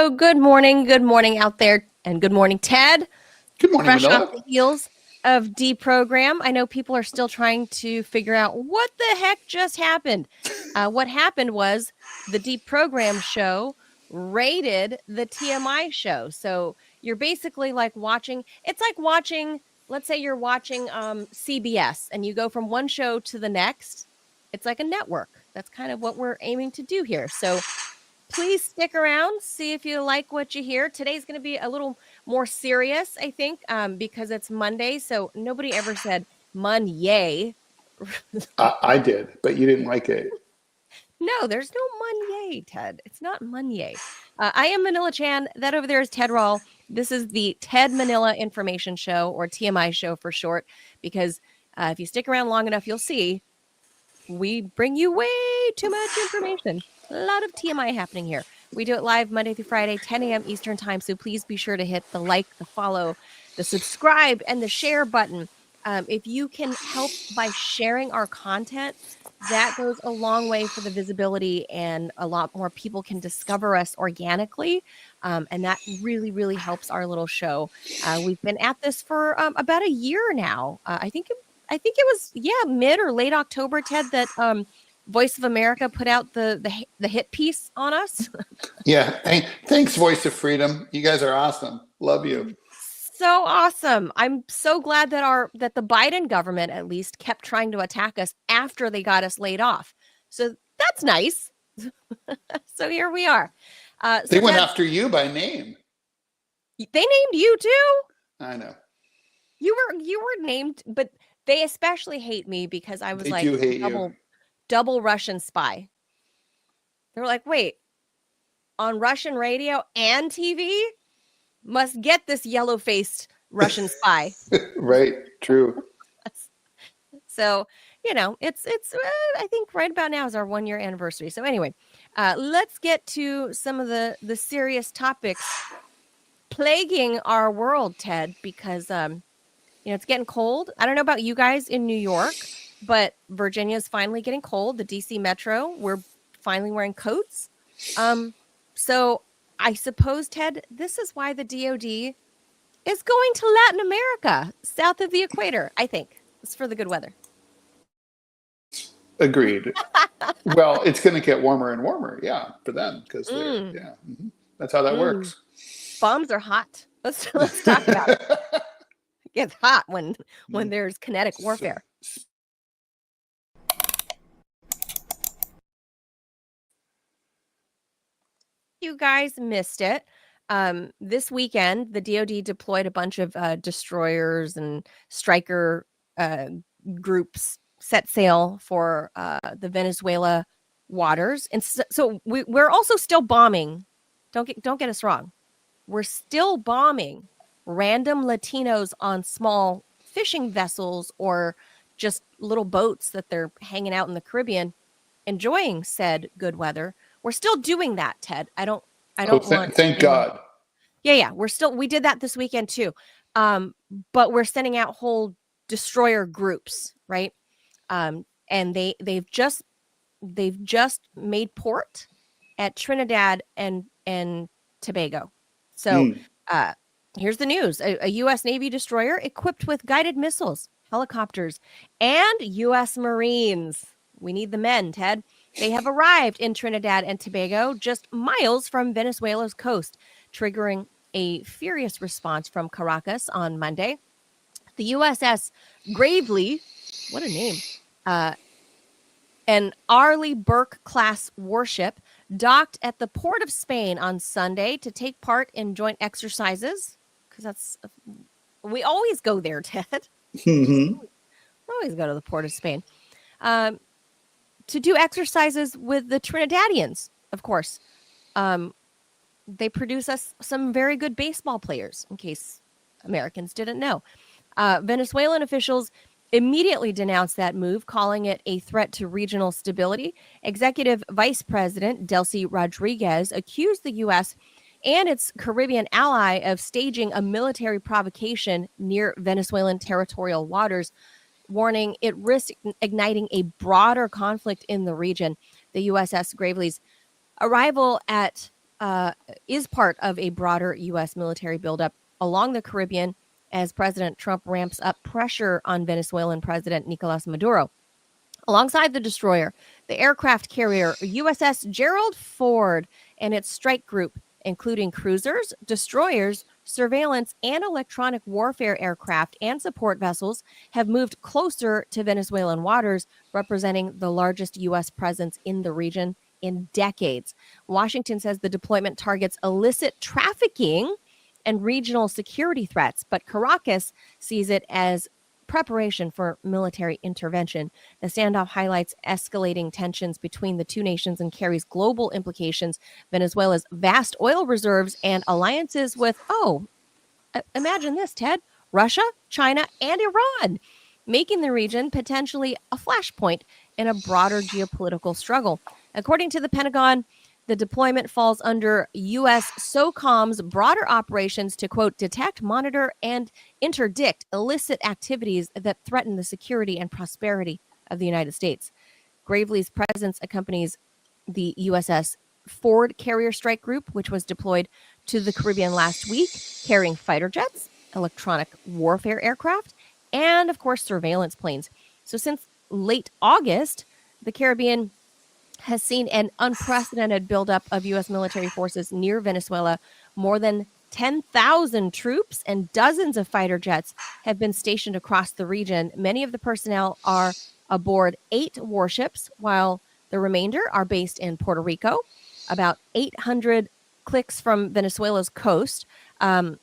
So good morning out there, and good morning, Ted. Good morning, Fresh Manila. off the heels of deprogram, I know people are still trying to figure out what the heck just happened. What happened was the deprogram show raided the TMI show. So you're basically like watching. It's like watching. Let's say you're watching CBS, and you go from one show to the next. It's like a network. That's kind of what we're aiming to do here. So please stick around, see if you like what you hear. Today's going to be a little more serious, I think, because it's Monday. So nobody ever said Monday. I did, but you didn't like it. No, there's no Monday, Ted. It's not Monday. I am Manila Chan. That over there is Ted Rall. This is the Ted Manila Information Show, or TMI Show for short, because if you stick around long enough, you'll see we bring you way too much information. A lot of TMI happening here. We do it live Monday through Friday, 10 a.m. Eastern time. So please be sure to hit the like, the follow, the subscribe, and the share button. If you can help by sharing our content, that goes a long way for the visibility, and a lot more people can discover us organically. And that really, really helps our little show. We've been at this for about a year now. I think it was mid or late October, Ted, that Voice of America put out the hit piece on us. Yeah, thanks, Voice of Freedom. You guys are awesome. Love you. So awesome. I'm so glad that the Biden government at least kept trying to attack us after they got us laid off. So that's nice. So here we are. They went after you by name. They named you too? I know. You were named, but they especially hate me because I was They like do hate you. Double Russian spy. They were like, wait, on Russian radio and TV? Must get this yellow-faced Russian spy. Right, true. So, it's I think right about now is our 1-year anniversary. So anyway, let's get to some of the serious topics plaguing our world, Ted, because it's getting cold. I don't know about you guys in New York, but Virginia is finally getting cold. The DC Metro, we're finally wearing coats. So I suppose, Ted, this is why the DOD is going to Latin America, south of the equator, I think. It's for the good weather. Agreed. Well, it's going to get warmer and warmer, for them, because that's how that works. Bombs are hot. Let's talk about it. It gets hot when there's kinetic warfare. You guys missed it. This weekend, the DoD deployed a bunch of destroyers and striker groups, set sail for the Venezuela waters, and so we're also still bombing. Don't get us wrong. We're still bombing random Latinos on small fishing vessels or just little boats that they're hanging out in the Caribbean, enjoying said good weather. We're still doing that, Ted. I don't want. Thank God. Yeah. We did that this weekend too. But we're sending out whole destroyer groups, right? And they've just made port at Trinidad and Tobago. So here's the news: a U.S. Navy destroyer equipped with guided missiles, helicopters, and U.S. Marines. We need the men, Ted. They have arrived in Trinidad and Tobago, just miles from Venezuela's coast, triggering a furious response from Caracas on Monday. The USS Gravely, what a name, an Arleigh Burke-class warship, docked at the port of Spain on Sunday to take part in joint exercises, because we always go there, Ted. Mm-hmm. We always go to the port of Spain. To do exercises with the Trinidadians, of course. They produce us some very good baseball players, in case Americans didn't know. Venezuelan officials immediately denounced that move, calling it a threat to regional stability. Executive Vice President Delcy Rodriguez accused the U.S. and its Caribbean ally of staging a military provocation near Venezuelan territorial waters, warning it risked igniting a broader conflict in the region. The USS Gravely's arrival at is part of a broader U.S. military buildup along the Caribbean as President Trump ramps up pressure on Venezuelan President Nicolas Maduro. Alongside the destroyer, the aircraft carrier USS Gerald R and its strike group, including cruisers, destroyers, surveillance, and electronic warfare aircraft and support vessels, have moved closer to Venezuelan waters, representing the largest U.S. presence in the region in decades. Washington says the deployment targets illicit trafficking and regional security threats, but Caracas sees it as preparation for military intervention. The standoff highlights escalating tensions between the two nations and carries global implications. Venezuela's vast oil reserves and alliances with, imagine this, Ted, Russia, China, and Iran, making the region potentially a flashpoint in a broader geopolitical struggle. According to the Pentagon, the deployment falls under U.S. SOCOM's broader operations to, quote, detect, monitor, and interdict illicit activities that threaten the security and prosperity of the United States. Gravely's presence accompanies the USS Ford Carrier Strike Group, which was deployed to the Caribbean last week, carrying fighter jets, electronic warfare aircraft, and, of course, surveillance planes. So since late August, the Caribbean has seen an unprecedented buildup of U.S. military forces near Venezuela. More than 10,000 troops and dozens of fighter jets have been stationed across the region. Many of the personnel are aboard 8 warships, while the remainder are based in Puerto Rico, about 800 clicks from Venezuela's coast. The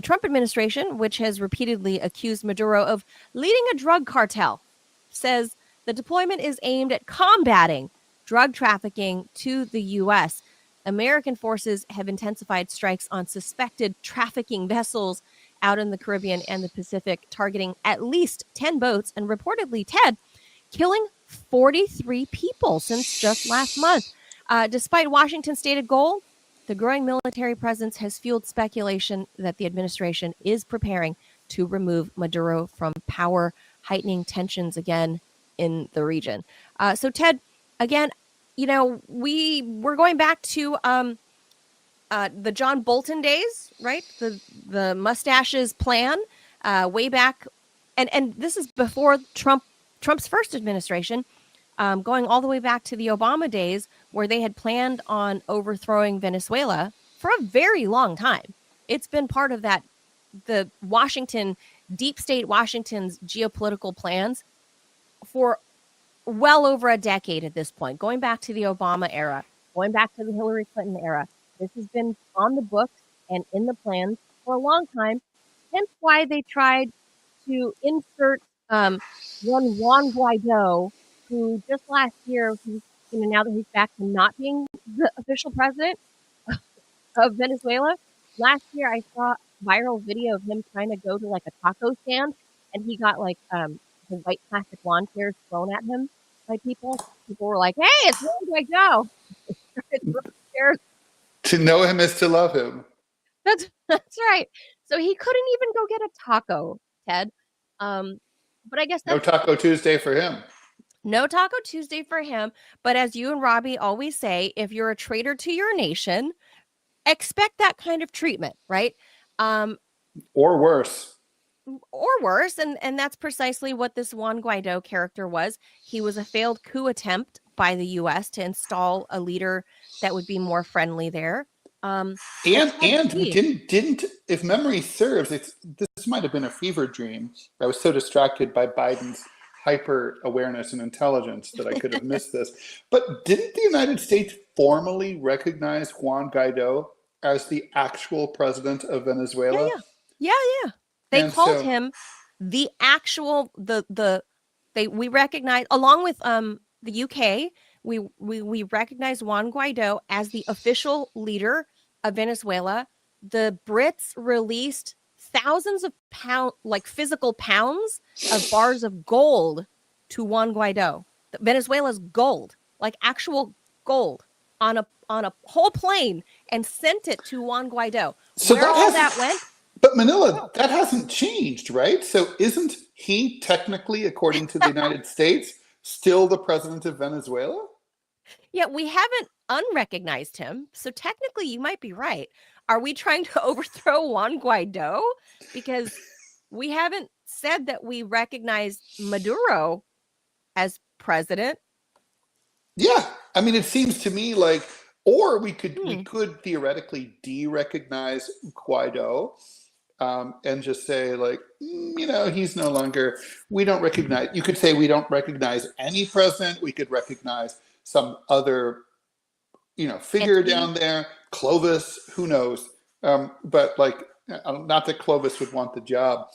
Trump administration, which has repeatedly accused Maduro of leading a drug cartel, says the deployment is aimed at combating drug trafficking to the U.S. American forces have intensified strikes on suspected trafficking vessels out in the Caribbean and the Pacific, targeting at least 10 boats and reportedly, Ted, killing 43 people since just last month. Despite Washington's stated goal, the growing military presence has fueled speculation that the administration is preparing to remove Maduro from power, heightening tensions again in the region. So, Ted, again, we're going back to the John Bolton days, right? The mustaches plan way back, and this is before Trump's first administration, going all the way back to the Obama days, where they had planned on overthrowing Venezuela for a very long time. It's been part of that, the Washington, deep state Washington's geopolitical plans for well over a decade at this point, going back to the Obama era, going back to the Hillary Clinton era. This has been on the books and in the plans for a long time, hence why they tried to insert one Juan Guaido, who just last year, now that he's back to not being the official president of Venezuela, last year I saw a viral video of him trying to go to like a taco stand, and he got like the white plastic lawn chairs thrown at him by people. People were like, "Hey, it's Juan Guaido." To know him is to love him. That's right. So he couldn't even go get a taco, Ted. But I guess no Taco Tuesday for him. No Taco Tuesday for him. But as you and Robbie always say, if you're a traitor to your nation, expect that kind of treatment, right? Or worse. And that's precisely what this Juan Guaido character was. He was a failed coup attempt by the U.S. to install a leader that would be more friendly there. And didn't if memory serves, this might have been a fever dream. I was so distracted by Biden's hyper awareness and intelligence that I could have missed this. But didn't the United States formally recognize Juan Guaido as the actual president of Venezuela? Yeah. They called him the actual we recognize, along with the UK, we recognize Juan Guaido as the official leader of Venezuela. The Brits released thousands of physical pounds of bars of gold to Juan Guaido. Venezuela's gold, like actual gold, on a whole plane, and sent it to Juan Guaido. So where all that went? But Manila, that hasn't changed, right? So isn't he technically, according to the United States, still the president of Venezuela? Yeah, we haven't unrecognized him. So technically, you might be right. Are we trying to overthrow Juan Guaido? Because we haven't said that we recognize Maduro as president. Yeah, I mean, it seems to me like, or we could theoretically de-recognize Guaido, and just say like, he's no longer. We don't recognize. You could say we don't recognize any president. We could recognize some other, figure Entity. down there. Clovis, who knows? But like, not that Clovis would want the job,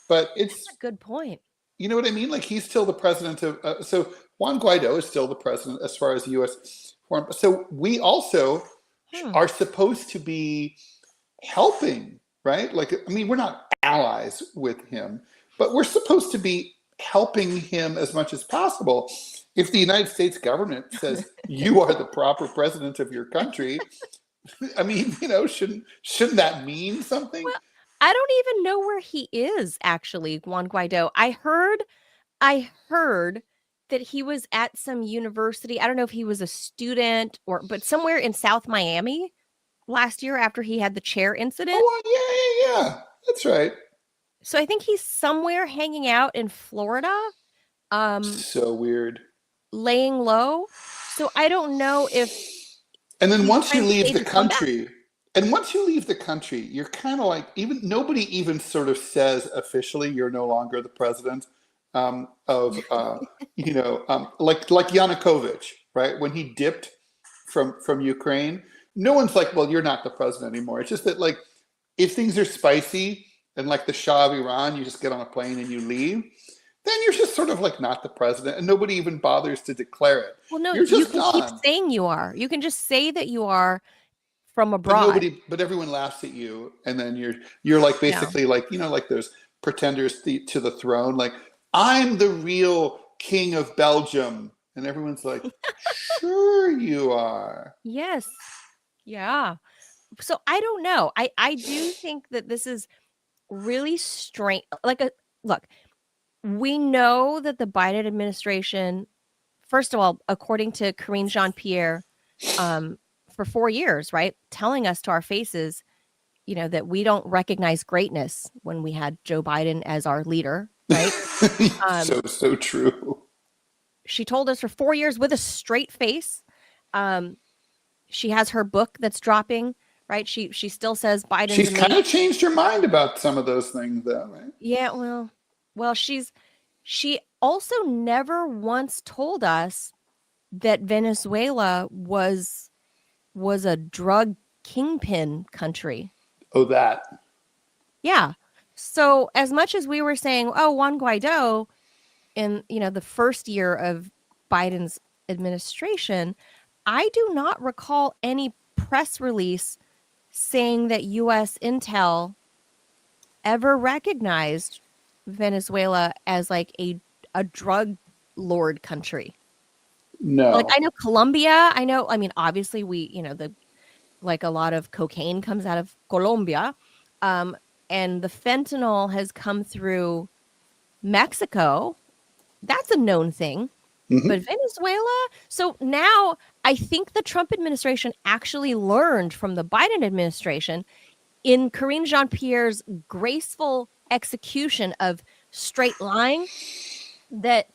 but it's That's a good point. You know what I mean? Like he's still the president of. So Juan Guaido is still the president as far as the U.S. foreign. So we also are supposed to be helping, right? Like, I mean, we're not allies with him, but we're supposed to be helping him as much as possible. If the United States government says you are the proper president of your country, I mean, shouldn't that mean something? Well, I don't even know where he is actually, Juan Guaido. I heard that he was at some university. I don't know if he was a student but somewhere in South Miami last year after he had the chair incident. Oh, yeah. That's right. So I think he's somewhere hanging out in Florida. So weird. Laying low. So I don't know if. And then once you leave the country, you're kind of like, nobody even sort of says officially you're no longer the president like Yanukovych, right? When he dipped from Ukraine, no one's like, well, you're not the president anymore. It's just that like, if things are spicy and like the Shah of Iran, you just get on a plane and you leave, then you're just sort of like not the president, and nobody even bothers to declare it. Well, no, you can keep saying you are. You can just say that you are from abroad. But everyone laughs at you, and then you're like basically like like those pretenders to the throne. Like, I'm the real king of Belgium, and everyone's like, sure you are. Yes, yeah. So I don't know. I do think that this is really strange. Look. We know that the Biden administration, first of all, according to Karine Jean-Pierre, for 4 years, right, telling us to our faces, that we don't recognize greatness when we had Joe Biden as our leader, right? So true. She told us for 4 years with a straight face. She has her book that's dropping, right? She still says Biden's. She's kind of changed her mind about some of those things, though, right? Yeah, well, she also never once told us that Venezuela was a drug kingpin country. Oh, that. Yeah. So as much as we were saying, oh, Juan Guaido in, the first year of Biden's administration, I do not recall any press release saying that U.S. intel ever recognized Venezuela as like a drug lord country. No. Like, I know Colombia, obviously we, like a lot of cocaine comes out of Colombia. And the fentanyl has come through Mexico. That's a known thing. Mm-hmm. But Venezuela, so now I think the Trump administration actually learned from the Biden administration in Karine Jean-Pierre's graceful execution of straight lying that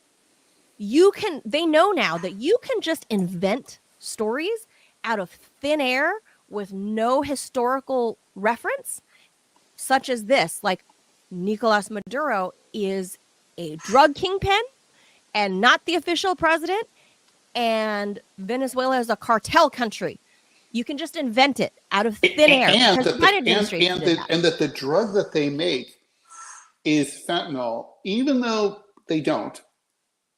they know now that you can just invent stories out of thin air with no historical reference, such as this, like Nicolas Maduro is a drug kingpin and not the official president, and Venezuela is a cartel country. You can just invent it out of thin air. And that the drug that they make is fentanyl, even though they don't.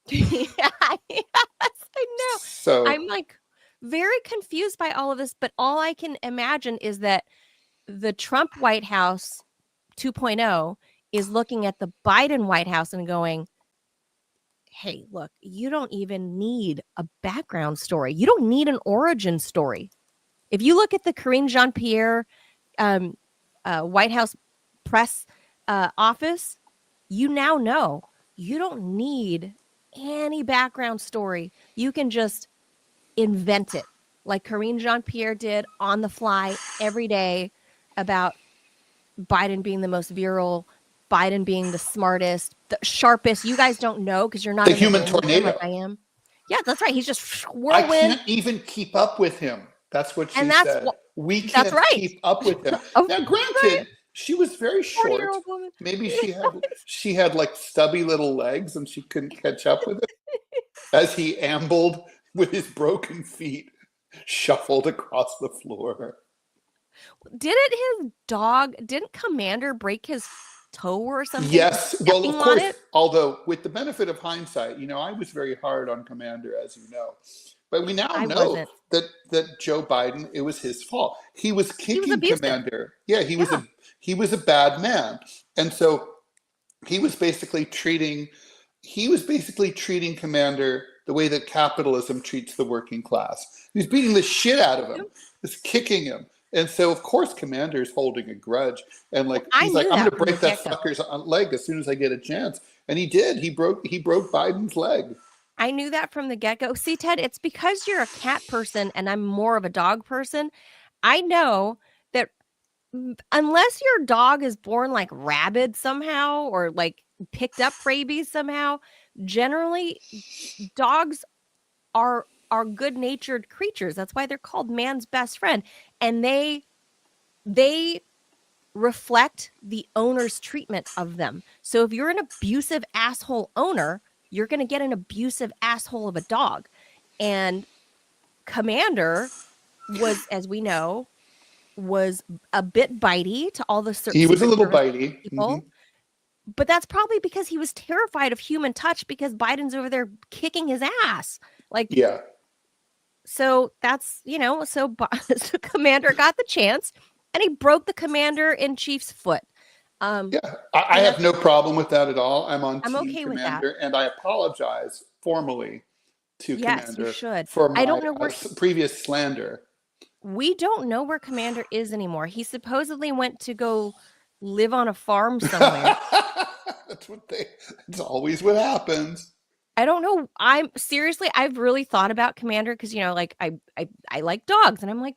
Yes, I know. So I'm like very confused by all of this, but all I can imagine is that the Trump White House 2.0 is looking at the Biden White House and going, hey, look, you don't even need a background story. You don't need an origin story. If you look at the Karine Jean-Pierre White House press office, you now know you don't need any background story. You can just invent it like Karine Jean-Pierre did on the fly every day about Biden being the most virile, Biden being the smartest, the sharpest. You guys don't know because you're not The in the human room with him tornado. like I am. Yeah, that's right. He's just I whirlwind. can't even keep up with him. That's what she And that's said. We that's can't right. keep up with him. Oh, Now, right. granted, she was very short. 40-year-old woman. Maybe she had like stubby little legs and she couldn't catch up with him as he ambled with his broken feet, shuffled across the floor. Didn't Commander break his toe or something? Yes, well, of course. It? Although, with the benefit of hindsight, I was very hard on Commander, as you know. But we now know that Joe Biden, it was his fault. He was kicking Commander. Yeah, he was a bad man, and so he was basically treating Commander the way that capitalism treats the working class. He was beating the shit out of him, just kicking him. And so, of course, Commander's holding a grudge. And he's like, I'm going to break that fucker's leg as soon as I get a chance. And he did. He broke Biden's leg. I knew that from the get-go. See, Ted, it's because you're a cat person and I'm more of a dog person. I know that unless your dog is born like rabid somehow or like picked up rabies somehow, generally dogs are good-natured creatures. That's why they're called man's best friend. And they reflect the owner's treatment of them. So if you're an abusive asshole owner, you're going to get an abusive asshole of a dog. And Commander was, as we know, was a bit bitey to all the He was a little bitey. People. Mm-hmm. But that's probably because he was terrified of human touch because Biden's over there kicking his ass. Yeah. So that's, so Commander got the chance and he broke the Commander-in-Chief's foot. I have no problem with that at all. I'm on Team okay Commander, and I apologize formally to Commander you should. for my I don't know where previous slander. We don't know where Commander is anymore. He supposedly went to go live on a farm somewhere. That's always what happens. I don't know. I've really thought about Commander because, I like dogs. And I'm like,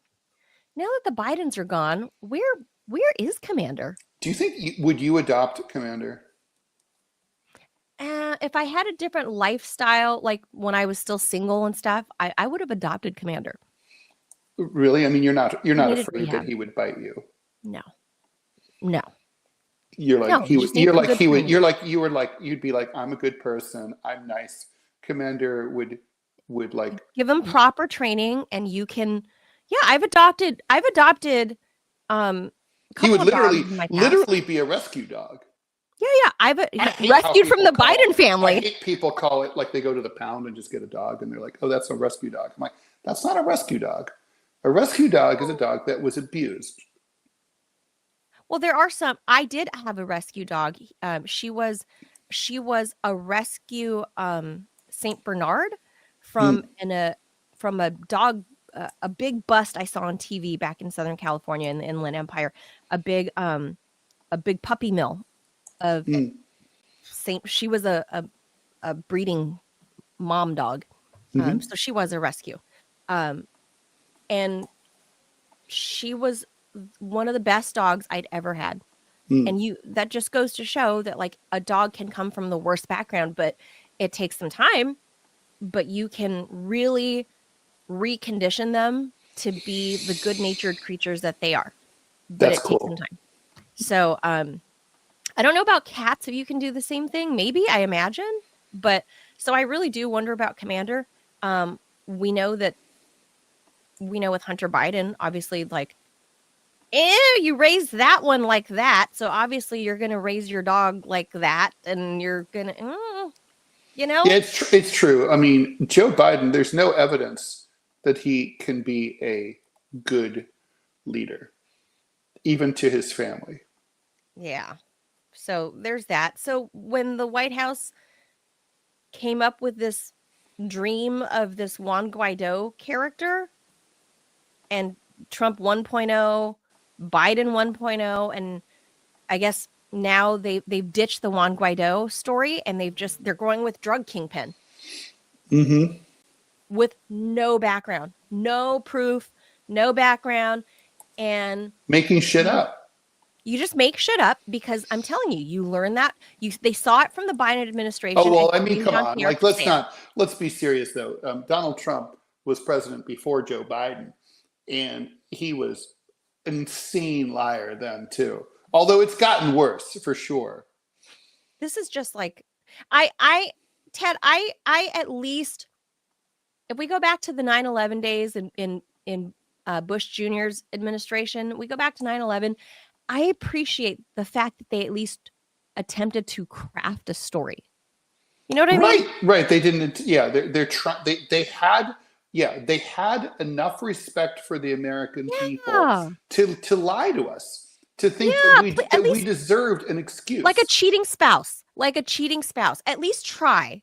now that the Bidens are gone, where is Commander? Do you think, would you adopt Commander? If I had a different lifestyle, like when I was still single and stuff, I would have adopted Commander. Really? I mean, you're not afraid that he would bite you. No. You'd be like, I'm a good person. I'm nice. Commander would like give him proper training, and you can. Yeah, I've adopted. He would literally be a rescue dog. Yeah. I've rescued from the Biden family. I hate people call it like they go to the pound and just get a dog, and they're like, "Oh, that's a rescue dog." I'm like, "That's not a rescue dog. A rescue dog is a dog that was abused." Well, there are some. I did have a rescue dog. She was a rescue Saint Bernard from a dog, a big bust I saw on TV back in Southern California in the Inland Empire. A big puppy mill of Saint. She was a breeding mom dog, so she was a rescue, and she was one of the best dogs I'd ever had. And that just goes to show that like a dog can come from the worst background, but it takes some time, but you can really recondition them to be the good-natured creatures that they are. But That's cool. Takes some time. So I don't know about cats, if you can do the same thing. Maybe, I imagine. But so I really do wonder about Commander. We know with Hunter Biden, obviously, like, you raised that one like that, so obviously you're going to raise your dog like that, and you're going to, Yeah, it's true. I mean, Joe Biden, there's no evidence that he can be a good leader, even to his family. Yeah. So there's that. So when the White House came up with this dream of this Juan Guaido character and Trump 1.0, Biden 1.0, and I guess now they've ditched the Juan Guaido story and they're going with drug kingpin with no background. no proof, no background, and Making shit up. You just make shit up because I'm telling you, you learn that. They saw it from the Biden administration. Oh, well, and I mean, come on. Like, let's let's be serious, though. Donald Trump was president before Joe Biden, and he was an insane liar then, too. Although it's gotten worse, for sure. This is just like, Ted, I at least, if we go back to the 9/11 days in Bush Jr.'s administration, we go back to 9/11, I appreciate the fact that they at least attempted to craft a story. You know what I mean? Right. They didn't. Yeah, they had enough respect for the American people to lie to us, to think that we deserved an excuse, like a cheating spouse. At least try.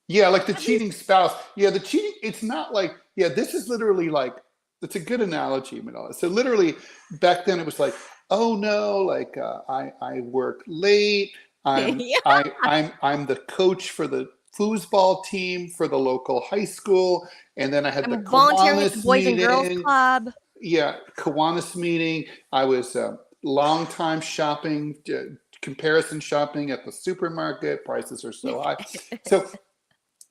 Yeah, like the cheating spouse. Yeah, the cheating. It's not like, this is literally like, it's a good analogy, Manila. So literally back then it was like, oh no, like I work late. I'm the coach for the foosball team for the local high school, and then I had the volunteering at the Boys meeting. and Girls Club. Yeah, Kiwanis meeting. I was long time shopping, comparison shopping at the supermarket. Prices are so high. So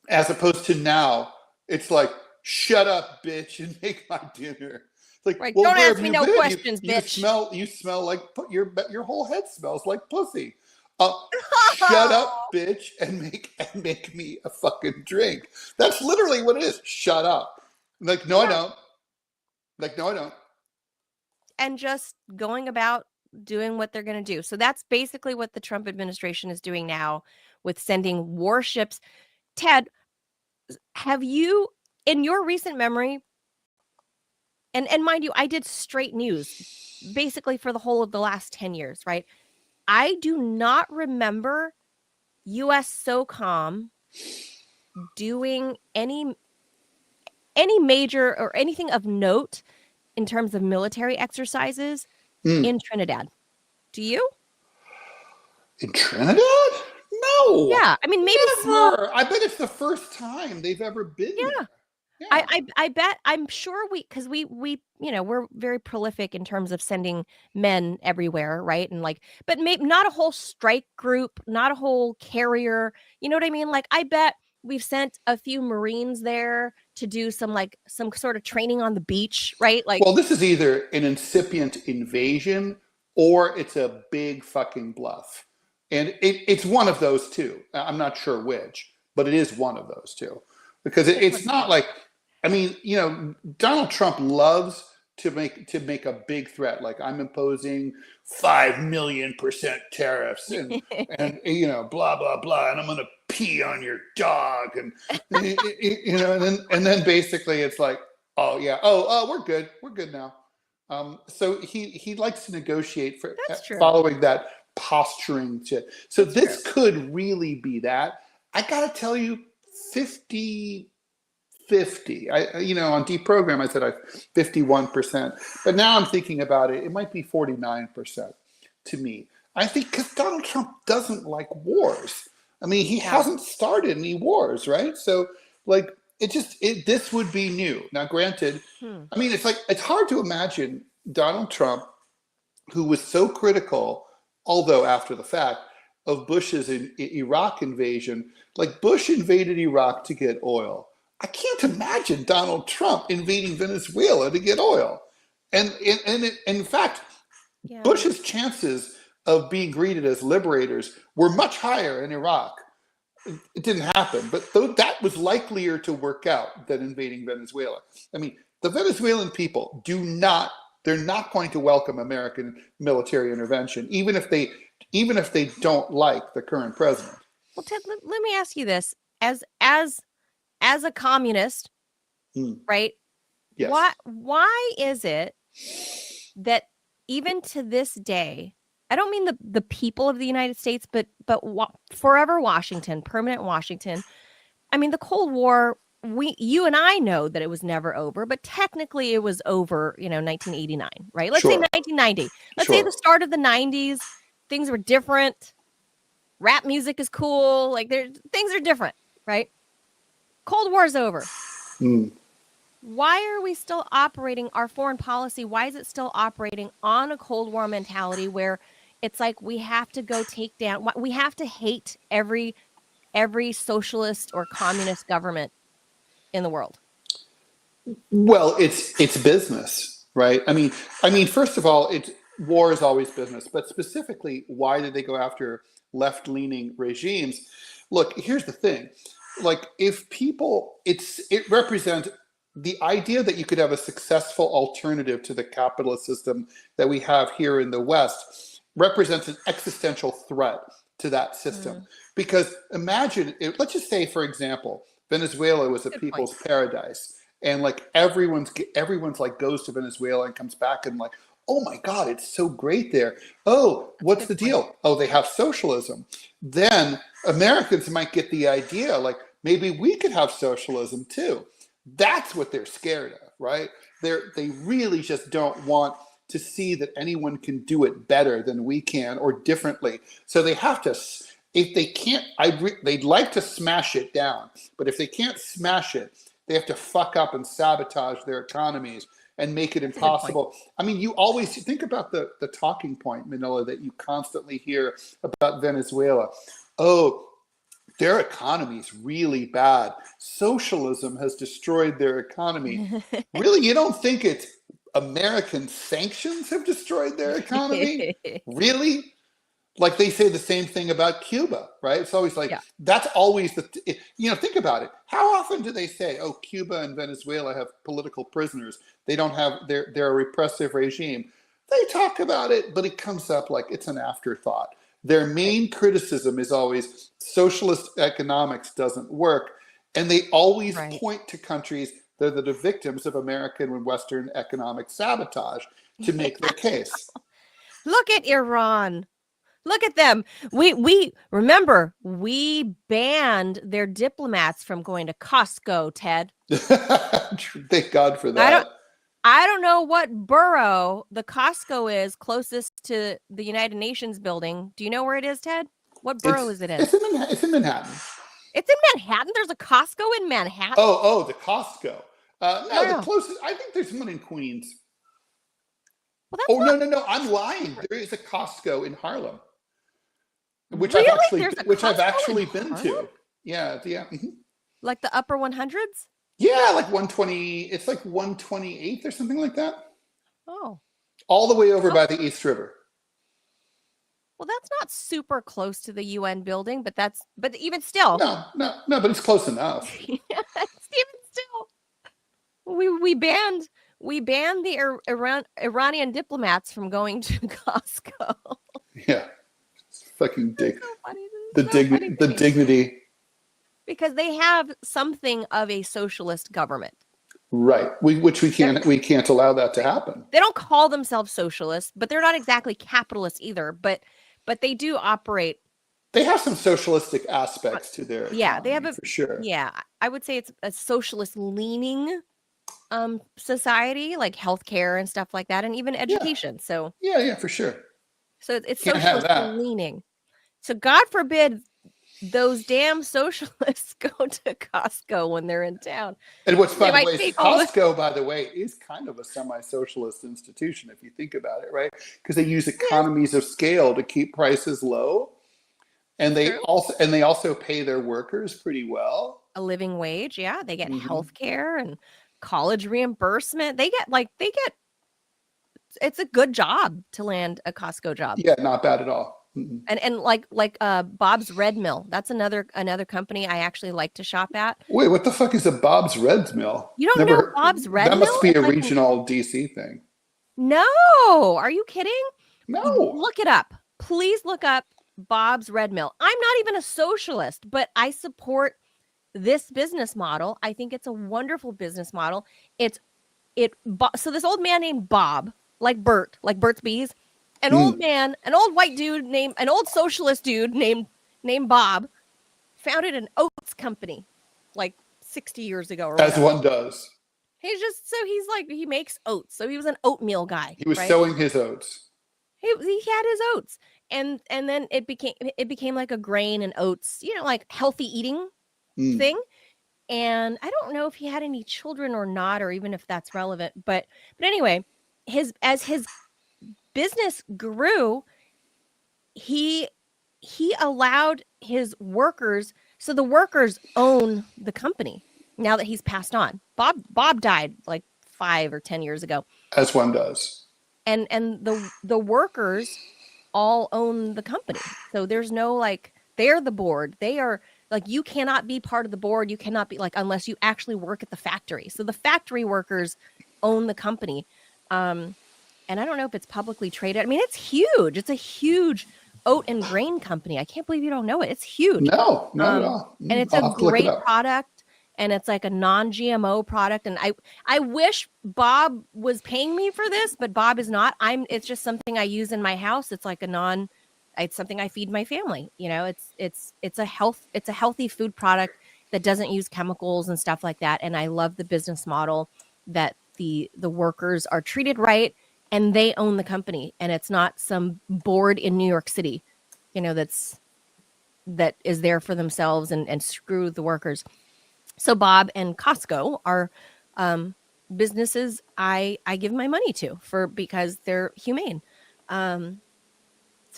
as opposed to now, it's like, shut up, bitch, and make my dinner. Like, right. Don't ask me no questions, bitch. You smell like your whole head smells like pussy. Shut up, bitch, and make me a fucking drink. That's literally what it is. Shut up. Like, no, I don't. Like, no, I don't. And just going about doing what they're going to do. So that's basically what the Trump administration is doing now with sending warships. Ted, have you, in your recent memory, and mind you, I did straight news basically for the whole of the last 10 years, right? I do not remember U.S. SOCOM doing any major or anything of note in terms of military exercises in Trinidad. Do you? In Trinidad? No. Yeah, I mean, maybe never. I bet it's the first time they've ever been there. Yeah. I bet, I'm sure because we we're very prolific in terms of sending men everywhere, right? And like, but maybe not a whole strike group, not a whole carrier. You know what I mean? Like, I bet we've sent a few Marines there to do some sort of training on the beach, right? Like, well, this is either an incipient invasion or it's a big fucking bluff. And it's one of those two. I'm not sure which, but it is one of those two. Because it's not like, I mean, Donald Trump loves to make a big threat, like I'm imposing 5,000,000% tariffs and blah blah blah, and I'm gonna pee on your dog, and and then basically it's like, we're good now. So he likes to negotiate following that posturing shit. So this could really be that. I gotta tell you, 50-50. On deprogram, I said 51%, but now I'm thinking about it. It might be 49% to me. I think because Donald Trump doesn't like wars. I mean, he hasn't started any wars, right? So, like, this would be new. Now, granted, I mean, it's hard to imagine Donald Trump, who was so critical, although after the fact, of Bush's Iraq invasion. Like, Bush invaded Iraq to get oil. I can't imagine Donald Trump invading Venezuela to get oil. And in fact, Bush's chances of being greeted as liberators were much higher in Iraq. It didn't happen, but that was likelier to work out than invading Venezuela. I mean, the Venezuelan people they're not going to welcome American military intervention, even if they don't like the current president. Well, Ted, let me ask you this. As a communist, right? Yes. Why is it that even to this day, I don't mean the people of the United States, but forever Washington, permanent Washington. I mean, the Cold War, you and I know that it was never over, but technically it was over, 1989, right? Let's say 1990. Let's say the start of the 90s, things were different. Rap music is cool. Like, things are different, right? Cold War is over. why are we still operating our foreign policy? Why is it still operating on a Cold War mentality where it's like we have to go take down, we have to hate every socialist or communist government in the world? Well, it's business, right? I mean, first of all, war is always business, but specifically, why did they go after left-leaning regimes? Look, here's the thing: like, if people, it represents the idea that you could have a successful alternative to the capitalist system that we have here in the West represents an existential threat to that system. Because imagine, let's just say, for example, Venezuela was a people's paradise, and like everyone's like goes to Venezuela and comes back and like, oh my God, it's so great there. Oh, what's the deal? Oh, they have socialism. Then Americans might get the idea, like maybe we could have socialism too. That's what they're scared of, right? They really just don't want to see that anyone can do it better than we can or differently. So they have to, if they can't, they'd like to smash it down, but if they can't smash it, they have to fuck up and sabotage their economies and make it impossible. I mean, you always think about the talking point, Manila, that you constantly hear about Venezuela. Oh, their economy is really bad. Socialism has destroyed their economy. Really, you don't think it's American sanctions have destroyed their economy? Really? Like they say the same thing about Cuba, right? It's always like, that's always think about it. How often do they say, oh, Cuba and Venezuela have political prisoners? They don't have, they're a repressive regime. They talk about it, but it comes up like it's an afterthought. Their main criticism is always socialist economics doesn't work. And they always point to countries that are the victims of American and Western economic sabotage to make their case. Look at Iran. Look at them. We remember, we banned their diplomats from going to Costco, Ted. Thank God for that. I don't know what borough the Costco is closest to the United Nations building. Do you know where it is, Ted? What borough is it in? It's in Manhattan. It's in Manhattan? There's a Costco in Manhattan? Oh, the Costco. No, the closest, I think there's one in Queens. Well, no, I'm lying. There is a Costco in Harlem. Which really? I've actually been to. Yeah. Mm-hmm. Like the upper 100s? Yeah, like 120. It's like 128th or something like that. Oh. All the way over by the East River. Well, that's not super close to the UN building, but even still. No, but it's close enough. Even still. We banned the Iranian diplomats from going to Costco. Yeah. Fucking the dignity. Because they have something of a socialist government. Right. We can't allow that to happen. They don't call themselves socialists, but they're not exactly capitalists either, but they do operate. They have some socialistic aspects to their economy, they have for sure. Yeah, I would say it's a socialist leaning society, like healthcare and stuff like that, and even education. So yeah, for sure. So it's socialist leaning. So God forbid those damn socialists go to Costco when they're in town. And what's, by the way, Costco, by the way, is kind of a semi-socialist institution if you think about it, right? Because they use economies of scale to keep prices low, and they also pay their workers pretty well. A living wage, yeah. They get health care and college reimbursement. They get it's a good job to land a Costco job. Yeah, not bad at all. Mm-mm. And like Bob's Red Mill. That's another company I actually like to shop at. Wait, what the fuck is a Bob's Red Mill? You don't know Bob's Red Mill? That must be a regional DC thing. No, are you kidding? No. Look it up. Please look up Bob's Red Mill. I'm not even a socialist, but I support this business model. I think it's a wonderful business model. So this old man named Bob, like Burt's Bees, an old white dude an old socialist dude named Bob founded an oats company like 60 years ago. Or As one does. He makes oats. So he was an oatmeal guy. He was sowing his oats. He had his oats. And then it became like a grain and oats, like healthy eating thing. And I don't know if he had any children or not, or even if that's relevant. But anyway, as his business grew, he allowed his workers, so the workers own the company now that he's passed on. Bob died like 5 or 10 years ago. As one does. And the workers all own the company. So there's no like, they're the board. They are like, you cannot be part of the board. You cannot be like, unless you actually work at the factory. So the factory workers own the company. And I don't know if it's publicly traded. I mean, it's huge. It's a huge oat and grain company. I can't believe you don't know it. It's huge. No, not at all. And it's a great product, and it's like a non-GMO product. And I wish Bob was paying me for this, but Bob is not. It's just something I use in my house. It's like it's something I feed my family. You know, it's a healthy food product that doesn't use chemicals and stuff like that. And I love the business model that the workers are treated right. And they own the company, and it's not some board in New York City, you know, that is there for themselves and screw the workers. So Bob and Costco are businesses I give my money to because they're humane. So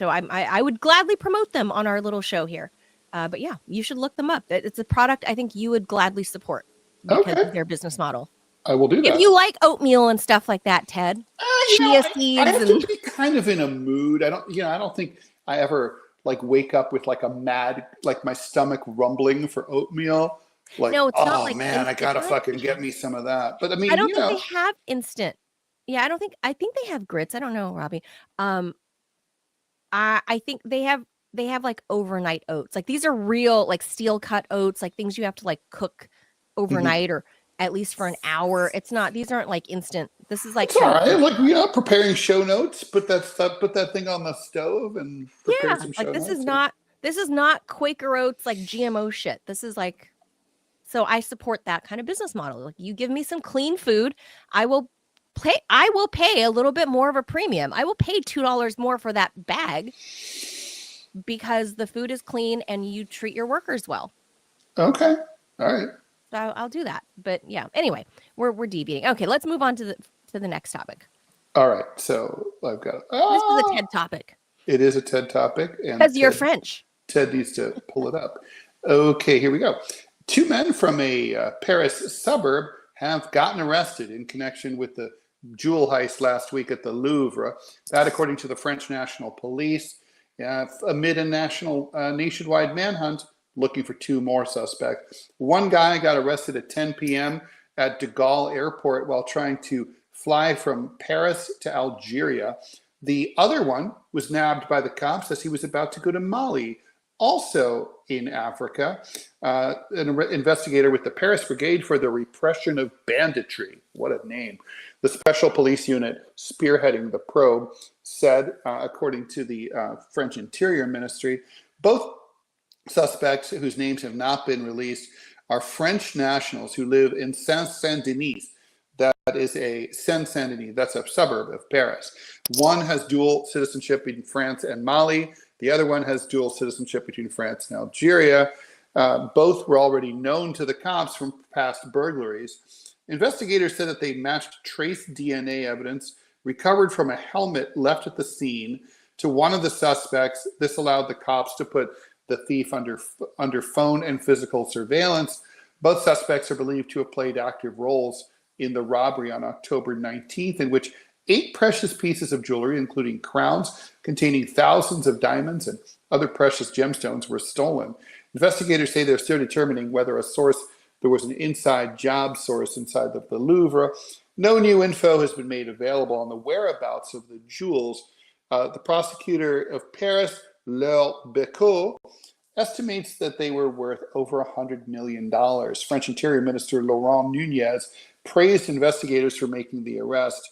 I would gladly promote them on our little show here. But yeah, you should look them up. It's a product I think you would gladly support because of their business model. I will do that. If you like oatmeal and stuff like that, Ted, chia seeds. I have to be kind of in a mood. I don't think I ever like wake up with like a mad, like my stomach rumbling for oatmeal. Like, no, it's not like man, I gotta fucking get me some of that. But I mean, I don't think they have instant. Yeah, I think they have grits. I don't know, Robbie. I think they have like overnight oats. Like these are real, like steel cut oats, like things you have to like cook overnight or at least for an hour. These aren't like instant. This is like, it's all right. Like, preparing show notes, put that thing on the stove and prepare some show notes. This is not Quaker Oats, like GMO shit. This is like, so I support that kind of business model. Like you give me some clean food, I will pay a little bit more of a premium. I will pay $2 more for that bag because the food is clean and you treat your workers well. Okay. All right. So I'll do that. But yeah, anyway, we're deviating. Okay, let's move on to the next topic. All right. So I've got this is a TED topic. It is a TED topic. Because you're French. Ted needs to pull it up. Okay, here we go. 2 men from a Paris suburb have gotten arrested in connection with the jewel heist last week at the Louvre. That, according to the French National Police, amid a nationwide manhunt looking for 2 more suspects. One guy got arrested at 10 p.m. at de Gaulle Airport while trying to fly from Paris to Algeria. The other one was nabbed by the cops as he was about to go to Mali, also in Africa. An investigator with the Paris Brigade for the Repression of Banditry. What a name. The special police unit spearheading the probe said, according to the French Interior Ministry, both suspects, whose names have not been released, are French nationals who live in Seine St-Denis. That is Seine St-Denis, that's a suburb of Paris. One has dual citizenship in France and Mali. The other one has dual citizenship between France and Algeria. Both were already known to the cops from past burglaries. Investigators said that they matched trace DNA evidence recovered from a helmet left at the scene to one of the suspects. This allowed the cops to put the thief under phone and physical surveillance. Both suspects are believed to have played active roles in the robbery on October 19th, in which 8 precious pieces of jewelry, including crowns containing thousands of diamonds and other precious gemstones, were stolen. Investigators say they're still determining whether there was an inside job source inside the Louvre. No new info has been made available on the whereabouts of the jewels. The prosecutor of Paris, Laure Becot, estimates that they were worth over $100 million. French Interior Minister Laurent Nunez praised investigators for making the arrest.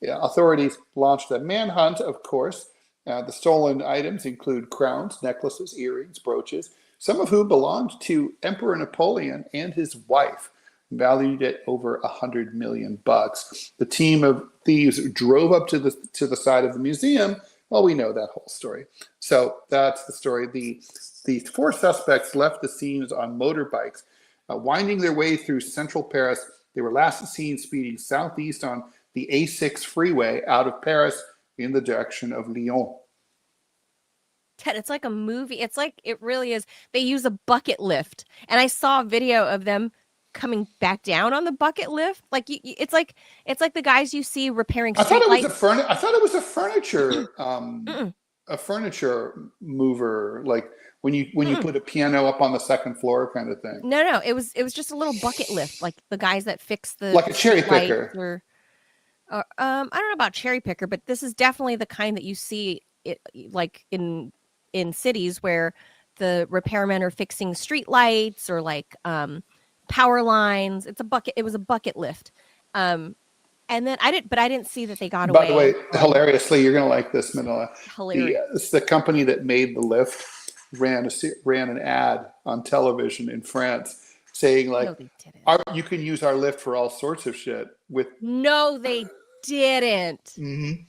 Authorities launched a manhunt, of course. The stolen items include crowns, necklaces, earrings, brooches, some of whom belonged to Emperor Napoleon and his wife, valued at over $100 million. The team of thieves drove up to the side of the museum. Well, we know that whole story. So that's the story. The 4 suspects left the scenes on motorbikes Winding their way through central Paris, they were last seen speeding southeast on the A6 freeway out of Paris in the direction of Lyon. Ted, it's like a movie. It's like, it really is. They use a bucket lift. And I saw a video of them coming back down on the bucket lift. Like it's like the guys you see repairing street lights. I thought it was a furniture a furniture mover, like when you put a piano up on the second floor kind of thing. No, it was just a little bucket lift, like the guys that fix the like a cherry picker. Or I don't know about cherry picker, but this is definitely the kind that you see it like in cities where the repairmen are fixing street lights or like power lines. It was a bucket lift. And then I didn't see that they got away. By the way, hilariously, you're going to like this, Manila. Hilarious. The company that made the lift ran an ad on television in France saying like, no, they didn't. You can use our lift for all sorts of shit. No, they didn't. Mm-hmm.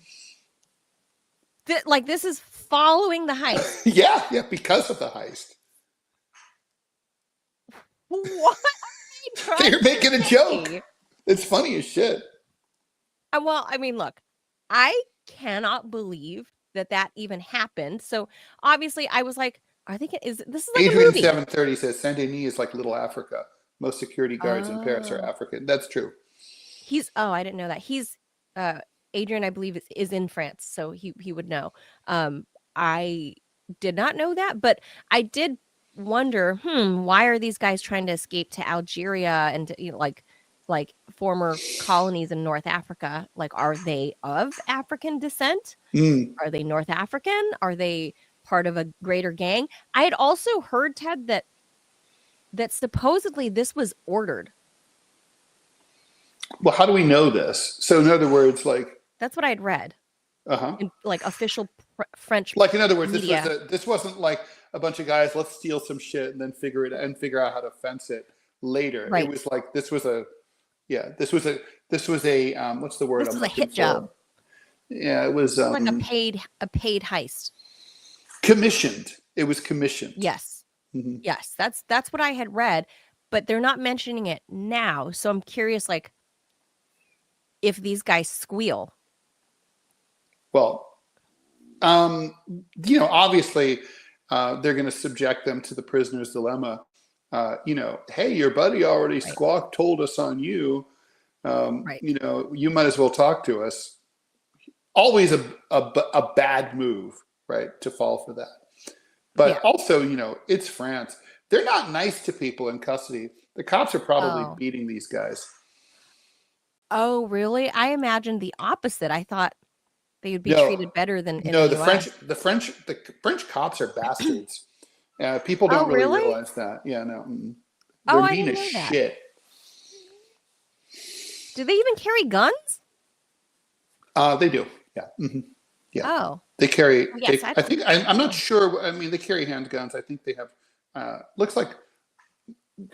Like this is following the heist. yeah, because of the heist. What? They're making a joke. It's funny as shit. Well, I mean, look, I cannot believe that even happened. So obviously, I was like, "Are they? This is like Adrian a movie." 730 says Saint-Denis is like little Africa. Most security guards in Paris are African. That's true. I didn't know that. He's Adrian, I believe, is in France, so he would know. I did not know that, but I did wonder, why are these guys trying to escape to Algeria and like former colonies in North Africa? Like, are they of African descent? Are they North African? Are they part of a greater gang? I had also heard, Ted, that supposedly this was ordered. Well, how do we know this? So in other words, like, that's what I'd read. In, like, official French. Like, in other words, media. this wasn't like a bunch of guys, let's steal some shit and then figure out how to fence it later. Right. It was like, this was a what's the word? This was a hit job. Yeah, it was like a paid heist. Commissioned. It was commissioned. Yes. Mm-hmm. Yes. That's what I had read, but they're not mentioning it now. So I'm curious, like, if these guys squeal. Well, obviously, they're going to subject them to the prisoner's dilemma. Hey, your buddy already told us on you. You might as well talk to us. Always a bad move, right, to fall for that. But also, it's France. They're not nice to people in custody. The cops are probably beating these guys. Oh, really? I imagined the opposite. I thought they would be treated better than in the US. The French cops are bastards. People don't really realize that. Yeah, no. They're mean as shit. Do they even carry guns? They do. Yeah. Mm-hmm. Yeah. Oh. They carry. Yes, I'm not sure. I mean, they carry handguns. I think they have. Looks like,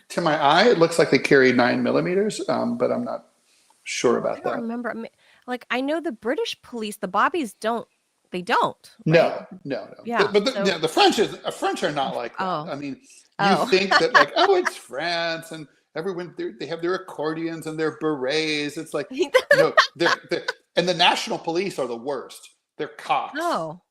to my eye, it looks like they carry 9mm. But I'm not sure about that. I don't remember. Like, I know the British police, the Bobbies don't. They don't. Right? No. Yeah. But the French are not like that. I mean, you think that like, it's France and everyone they have their accordions and their berets. It's like they're and the national police are the worst. They're cops. Oh.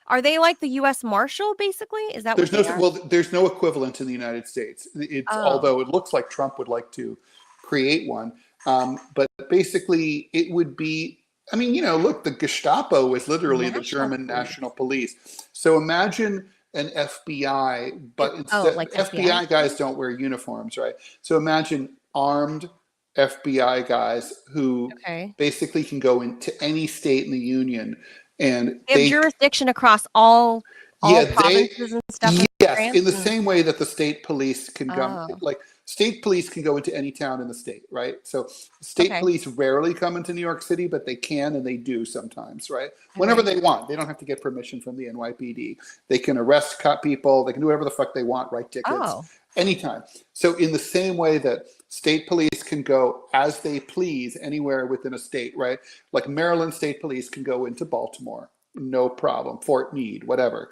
Are they like the U.S. Marshal, basically? Is that what they are? Well, there's no equivalent in the United States. Although it looks like Trump would like to create one. But basically, it would be, I mean, look, the Gestapo is literally the German national police. So imagine an FBI, but instead, like FBI guys don't wear uniforms, right? So imagine armed FBI guys who basically can go into any state in the union, and they have jurisdiction across all provinces and stuff. Yes, in the same way that the state police can go, like state police can go into any town in the state, right? So state police rarely come into New York City, but they can and they do sometimes, right? Whenever they want. They don't have to get permission from the NYPD. They can arrest people. They can do whatever the fuck they want, write tickets, anytime. So in the same way that state police can go as they please anywhere within a state, right? Like Maryland State Police can go into Baltimore, no problem. Fort Meade, whatever.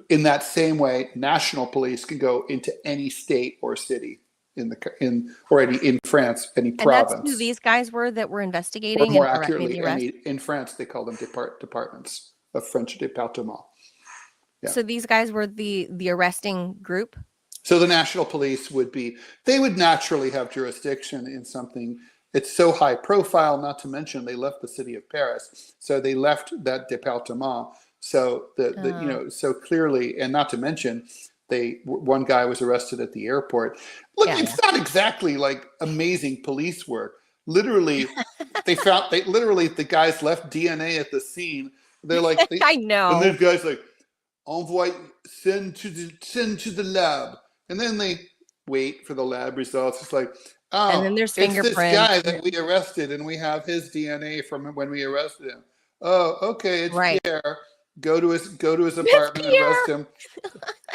in that same way, national police can go into any state or city in France, any And that's province. who these guys were that were Or investigating more and accurately, made the arrest. in France, they call them departments of French département. Yeah. So these guys were the arresting group? So the national police they would naturally have jurisdiction in something. It's so high profile, not to mention they left the city of Paris. So they left that département. So so clearly, and not to mention, one guy was arrested at the airport. Look, it's not exactly like amazing police work. Literally, the guys left DNA at the scene. They're like, I know. And this guy's like, send to the lab. And then they wait for the lab results. It's like, and then there's fingerprints. It's this guy that we arrested, and we have his DNA from when we arrested him. Oh, okay, it's Pierre. Go to his apartment and arrest him.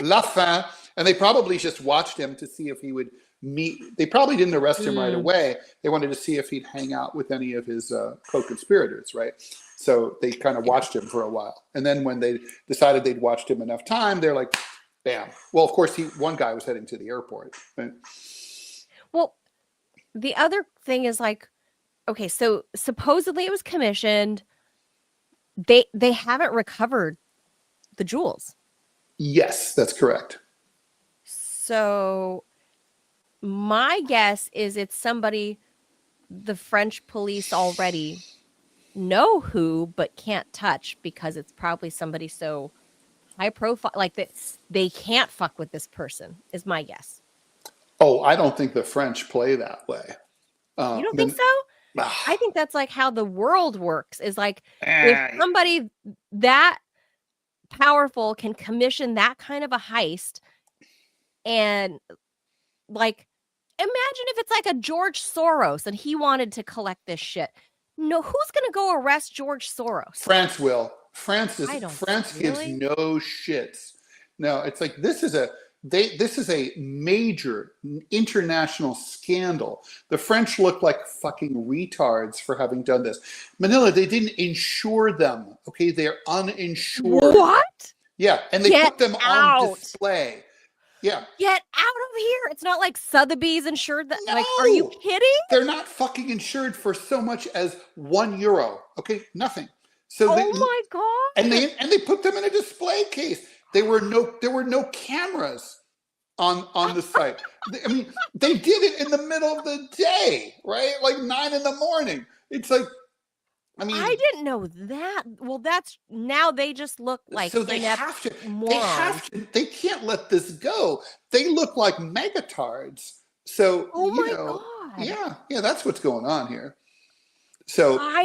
La fin. And they probably just watched him to see if he would meet. They probably didn't arrest him right away. They wanted to see if he'd hang out with any of his co-conspirators, right? So they kind of watched him for a while. And then when they decided they'd watched him enough time, they're like, bam. Well, of course, one guy was heading to the airport. Right? Well, the other thing is like, okay, so supposedly it was commissioned. They haven't recovered the jewels. Yes, that's correct. So my guess is it's somebody the French police already know who, but can't touch because it's probably somebody so high profile, like that they can't fuck with this person, is my guess. Oh, I don't think the French play that way. You don't think so? I think that's like how the world works, is like if somebody that powerful can commission that kind of a heist, and like imagine if it's like a George Soros and he wanted to collect this shit. No, who's going to go arrest George Soros? France will. France gives really? no shits. No, it's like this is a major international scandal. The French look like fucking retards for having done this. Manila, they didn't insure them. Okay, they're uninsured. What? Yeah, and they put them on display. Yeah. Get out of here. It's not like Sotheby's insured that. No, like, are you kidding? They're not fucking insured for so much as €1. Okay, nothing. So my God. And they put them in a display case. There were no cameras on the site. I mean, they did it in the middle of the day, right? Like 9 a.m. It's like, I mean, I didn't know that. Well, that's now they just look like so they have to. They can't let this go. They look like megatards. So God. Yeah, that's what's going on here. So what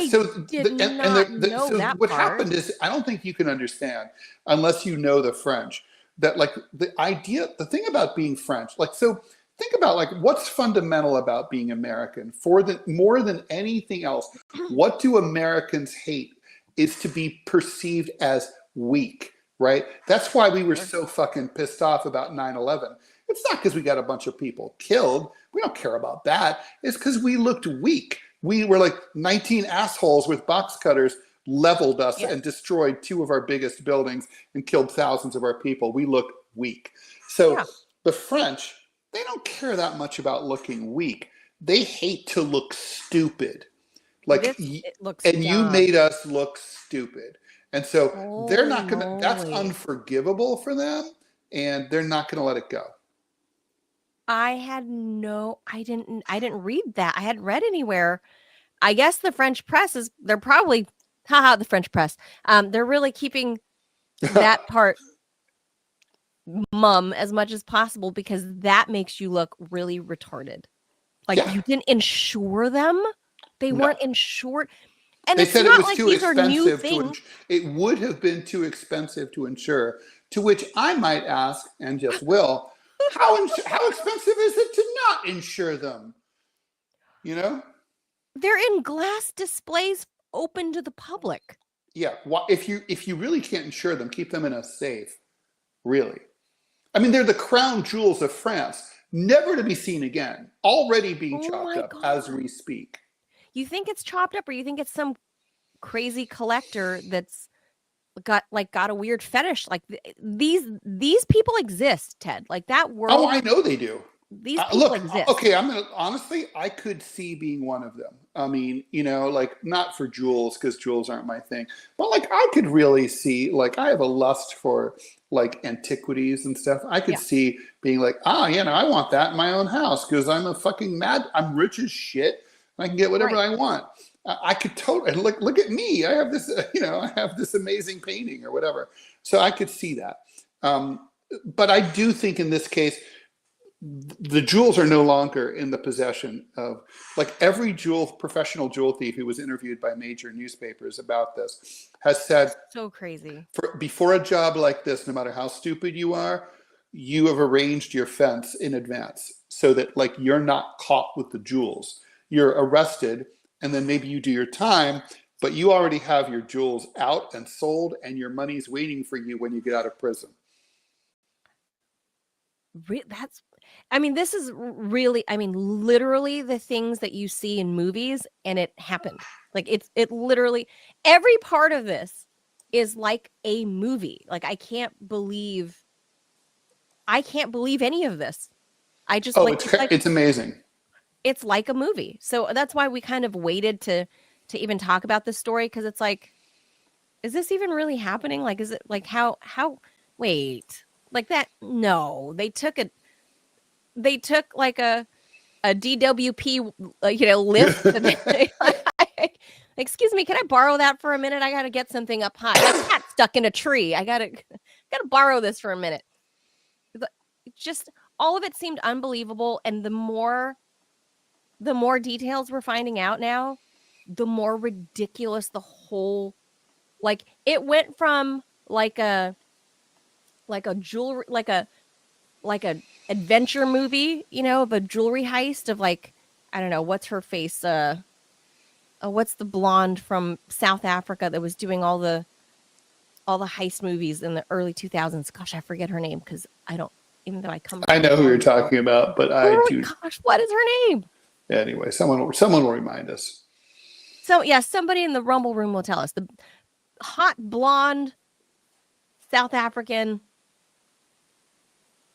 happened is, I don't think you can understand unless you know the French, that like the thing about being French, like, so think about like what's fundamental about being American more than anything else. What do Americans hate is to be perceived as weak, right? That's why we were so fucking pissed off about 9/11. It's not because we got a bunch of people killed. We don't care about that. It's because we looked weak. We were like 19 assholes with box cutters leveled us and destroyed 2 of our biggest buildings and killed thousands of our people. We looked weak. So the French, they don't care that much about looking weak. They hate to look stupid. Like, you made us look stupid. And so they're not going to, that's unforgivable for them, and they're not going to let it go. I didn't read that. I hadn't read anywhere. I guess the French press they're probably, the French press. They're really keeping that part mum as much as possible, because that makes you look really retarded. Like you didn't insure them. They weren't insured. And they it's said not it was like too these expensive are new things. it would have been too expensive to insure, to which I might ask, and just will, how expensive is it to not insure them? You know? They're in glass displays open to the public. Yeah. Well, if you really can't insure them, keep them in a safe. Really. I mean, they're the crown jewels of France, never to be seen again, already being chopped up as we speak. You think it's chopped up, or you think it's some crazy collector that's got a weird fetish. Like these people exist, Ted. Like that Oh, world. I know they do. These people Look, exist. okay, honestly, I could see being one of them. I mean, like not for jewels, because jewels aren't my thing, but like I could really see, like I have a lust for like antiquities and stuff. I could Yeah. see being like, I want that in my own house because I'm rich as shit. I can get whatever Right. I want. I could totally look at me. I have this, I have this amazing painting or whatever. So I could see that. But I do think in this case, the jewels are no longer in the possession of, like, every professional jewel thief who was interviewed by major newspapers about this has said, So crazy. before a job like this, no matter how stupid you are, you have arranged your fence in advance so that like you're not caught with the jewels. You're arrested and then maybe you do your time, but you already have your jewels out and sold and your money's waiting for you when you get out of prison. This is really, literally the things that you see in movies, and it happened. Like it literally, every part of this is like a movie. Like I can't believe any of this. I just It's amazing. It's like a movie. So that's why we kind of waited to even talk about this story, because it's like, is this even really happening? Like, is it like how wait, like that? No, they took like a DWP, lift. Excuse me, can I borrow that for a minute? I got to get something up high. My cat's stuck in a tree. I gotta borrow this for a minute. Just all of it seemed unbelievable, and the more details we're finding out now, the more ridiculous the whole, like, it went from like a jewelry, like a adventure movie, of a jewelry heist of, like, I don't know, what's her face, what's the blonde from South Africa that was doing all the heist movies in the early 2000s? Gosh, I forget her name, because I don't, even though I know who you're talking about, but gosh, what is her name? Anyway, someone will remind us. So yeah, somebody in the Rumble room will tell us. The hot blonde South African,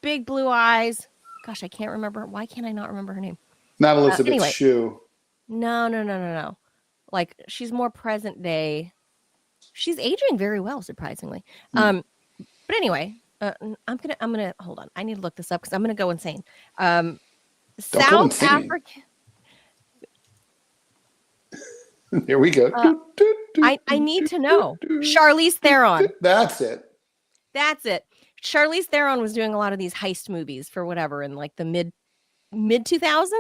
big blue eyes. Gosh, I can't remember. Why can't I not remember her name? Not Elizabeth Shue. No. Like, she's more present day. She's aging very well, surprisingly. But anyway, I'm gonna hold on. I need to look this up because I'm gonna go insane. South African. Here we go. I need to know. Charlize Theron. That's it. Charlize Theron was doing a lot of these heist movies for whatever in like the mid 2000s,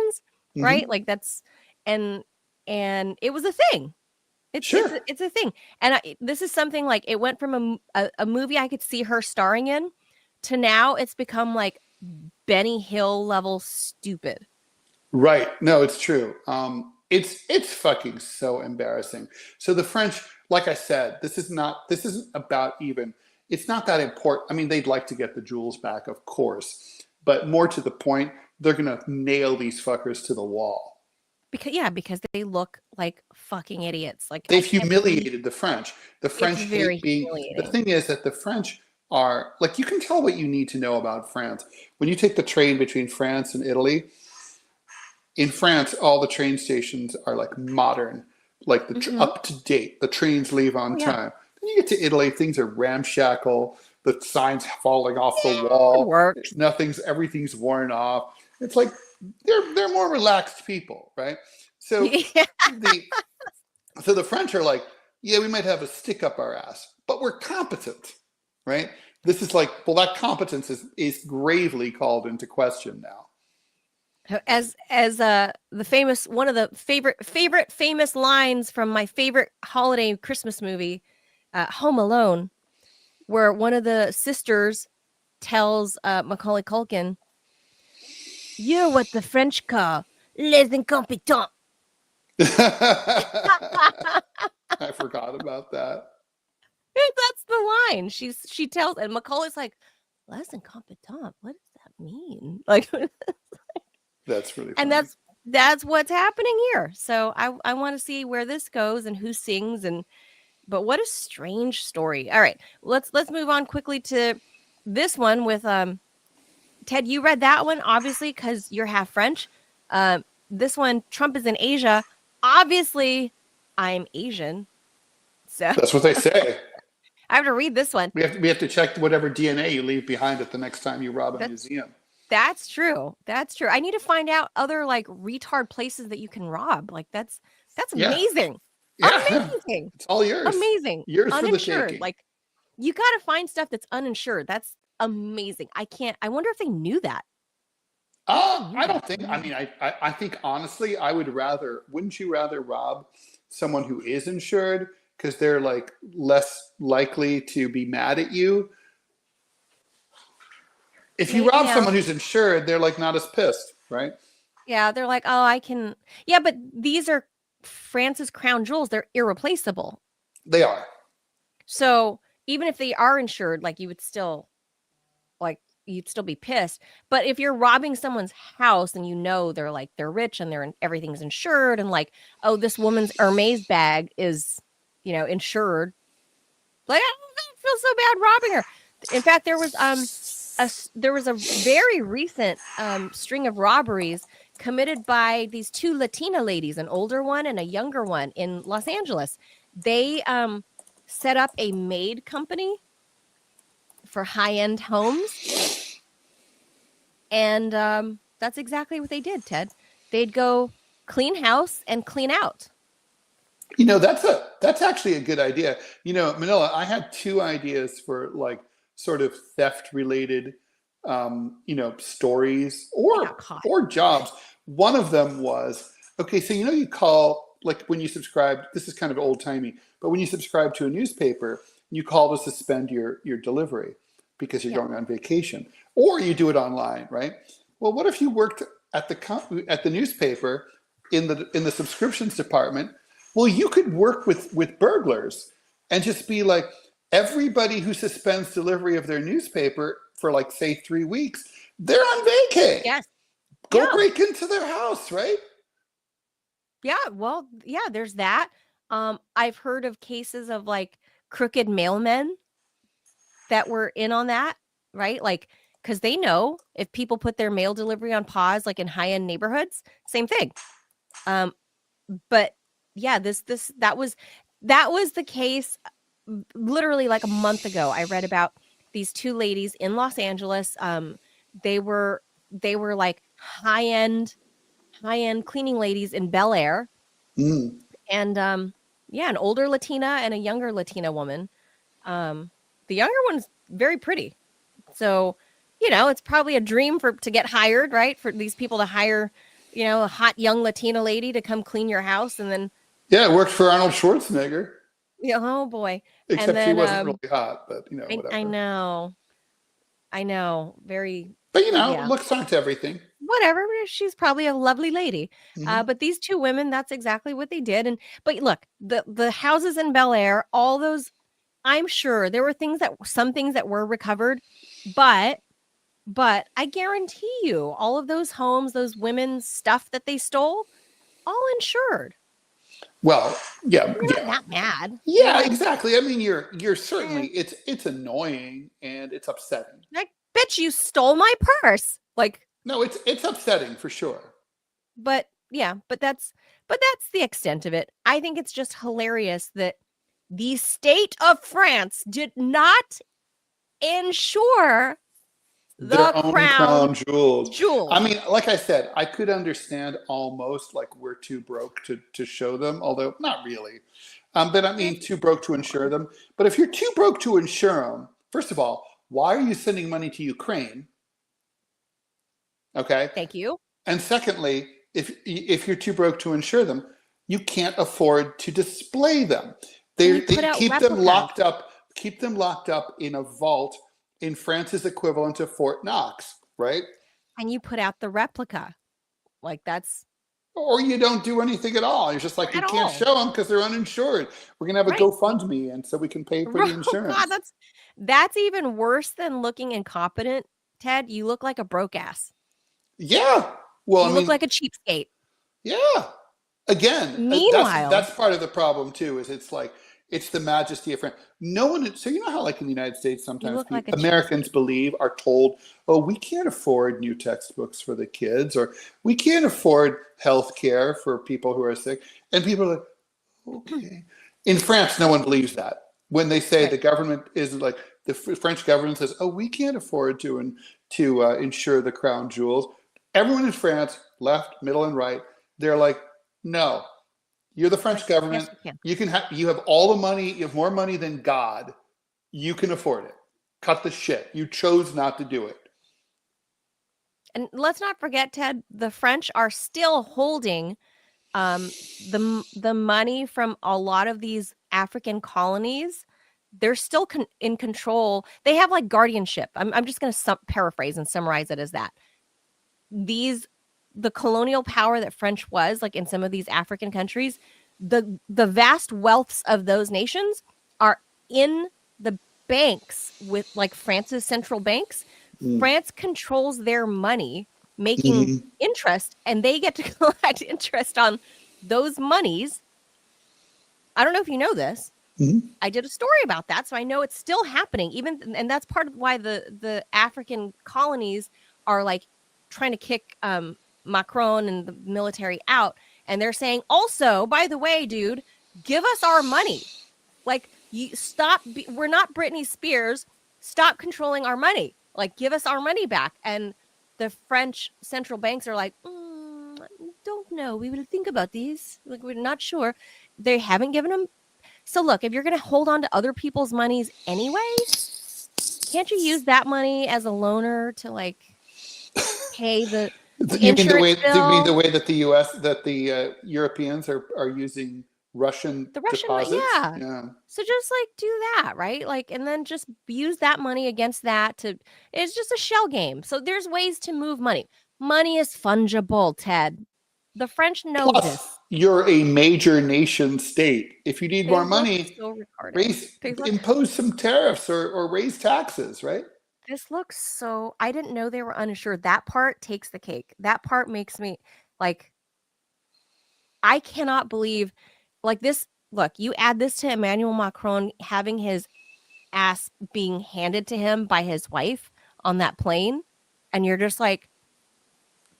right? Mm-hmm. Like that's and it was a thing. It's a thing. And this is something like, it went from a movie I could see her starring in to now it's become like Benny Hill level stupid. Right. No, it's true. It's fucking so embarrassing. So the French, like I said, this isn't about even, it's not that important. I mean, they'd like to get the jewels back, of course, but more to the point, they're going to nail these fuckers to the wall. Because they look like fucking idiots. Like, they've humiliated the French. The French hate being, the thing is that the French are, like, you can tell what you need to know about France. When you take the train between France and Italy, in France, all the train stations are like modern, like up to date. The trains leave on time. Then you get to Italy, things are ramshackle. The signs falling off the wall. Everything's worn off. It's like they're more relaxed people, right? So the French are like, yeah, we might have a stick up our ass, but we're competent, right? This is like, well, that competence is gravely called into question now. As the famous, one of the favorite famous lines from my favorite holiday Christmas movie, Home Alone, where one of the sisters tells Macaulay Culkin, "You're what the French call les incompetents." I forgot about that. That's the line she tells, and Macaulay's like, "Les incompetents? What does that mean?" Like. That's really funny. And that's what's happening here. So I want to see where this goes and who sings, and But what a strange story. All right, let's move on quickly to this one with Ted. You read that one obviously because you're half French. This one, Trump is in Asia. Obviously, I'm Asian, so That's what they say. I have to read this one. We have to check whatever DNA you leave behind at the next time you rob a museum. That's true. That's true. I need to find out other like retard places that you can rob. Like that's amazing. Yeah. Amazing. It's all yours. Amazing. Yours for the Uninsured. taking. Like you got to find stuff that's uninsured. That's amazing. I wonder if they knew that. I don't think. I mean, I think honestly, wouldn't you rather rob someone who is insured because they're like less likely to be mad at you? If you rob someone who's insured, they're like not as pissed, right? Yeah, they're like, oh, I can. Yeah, but these are France's crown jewels. They're irreplaceable. They are. So even if they are insured, like you'd still be pissed. But if you're robbing someone's house and you know they're rich and everything's insured and like, oh, this woman's Hermes bag is, insured. Like I don't feel so bad robbing her. In fact, there was a very recent string of robberies committed by these two Latina ladies, an older one and a younger one in Los Angeles. They set up a maid company for high-end homes. And that's exactly what they did, Ted. They'd go clean house and clean out. That's actually a good idea. Manila, I had two ideas for like sort of theft related stories or jobs. One of them was, okay, so you call, like when you subscribe, this is kind of old timey, but when you subscribe to a newspaper, you call to suspend your delivery because you're going on vacation, or you do it online, right? Well, what if you worked at the newspaper in the subscriptions department? Well, you could work with burglars and just be like, everybody who suspends delivery of their newspaper for like say 3 weeks, they're on vacay. Yes. Go break into their house, right? Yeah, well, yeah, there's that. I've heard of cases of like crooked mailmen that were in on that, right? Like, because they know if people put their mail delivery on pause, like in high-end neighborhoods, same thing. But yeah, that was the case. Literally like a month ago, I read about these two ladies in Los Angeles. They were like high-end cleaning ladies in Bel Air. And an older Latina and a younger Latina woman. The younger one's very pretty. So, it's probably a dream to get hired, right? For these people to hire, a hot young Latina lady to come clean your house. And then. Yeah, it worked for Arnold Schwarzenegger. Yeah, oh boy. Except and then, he wasn't really hot, but whatever. I know. Very. But looks aren't everything. Whatever. She's probably a lovely lady. Mm-hmm. But these two women, that's exactly what they did. But look, the houses in Bel Air, all those, I'm sure there were some things that were recovered, but I guarantee you all of those homes, those women's stuff that they stole, all insured. Well, yeah, you're not that mad. Yeah, exactly. I mean, you're certainly it's annoying and it's upsetting. Like, bitch, you stole my purse. Like, no, it's upsetting for sure. But that's the extent of it. I think it's just hilarious that the state of France did not insure their own crown jewels. I mean, like I said, I could understand almost like we're too broke to show them, although not really. But I mean, too broke to insure them. But if you're too broke to insure them, first of all, why are you sending money to Ukraine? Okay. Thank you. And secondly, if you're too broke to insure them, you can't afford to display them. They keep them locked up in a vault in France's equivalent of Fort Knox, right? And you put out the replica. Like that's... Or you don't do anything at all. You're just like, you can't show them because they're uninsured. We're going to have a GoFundMe, and so we can pay for the insurance. God, that's even worse than looking incompetent, Ted. You look like a broke ass. Yeah. Well, you look like a cheapskate. Yeah. Again, meanwhile, that's part of the problem too, is it's like, It's the majesty of France. No one. So you know how, like in the United States, sometimes like Americans are told, "Oh, we can't afford new textbooks for the kids," or "We can't afford health care for people who are sick," and people are like, "Okay." In France, no one believes that. When they say the government is like the French government says, "Oh, we can't afford to insure the crown jewels," everyone in France, left, middle, and right, they're like, "No, you're the French government. Yes, You have all the money. You have more money than God. You can afford it. Cut the shit. You chose not to do it." And let's not forget, Ted, the French are still holding the money from a lot of these African colonies. They're still in control. They have like guardianship. I'm just going to paraphrase and summarize it as that. The colonial power that French was, like in some of these African countries, the vast wealths of those nations are in the banks with like France's central banks. France controls their money, making interest, and they get to collect interest on those monies. I don't know if you know this. I did a story about that, so I know it's still happening. And that's part of why the African colonies are like trying to kick Macron and the military out. And they're saying, also, by the way, dude, give us our money. Like, you stop. We're not Britney Spears. Stop controlling our money. Like, give us our money back. And the French central banks are like, don't know. We will think about these. Like, we're not sure. They haven't given them. So look, if you're going to hold on to other people's monies anyway, can't you use that money as a loaner to like pay the insurance bill? You mean the way that the Europeans are using Russian deposits? Yeah. So just like do that, right? Like, and then just use that money against that it's just a shell game. So there's ways to move money. Money is fungible, Ted. The French know this. You're a major nation state. If you need more money, impose some tariffs or raise taxes, right? This looks so. I didn't know they were uninsured. That part takes the cake. That part makes me like. I cannot believe, like this. Look, you add this to Emmanuel Macron having his ass being handed to him by his wife on that plane, and you're just like.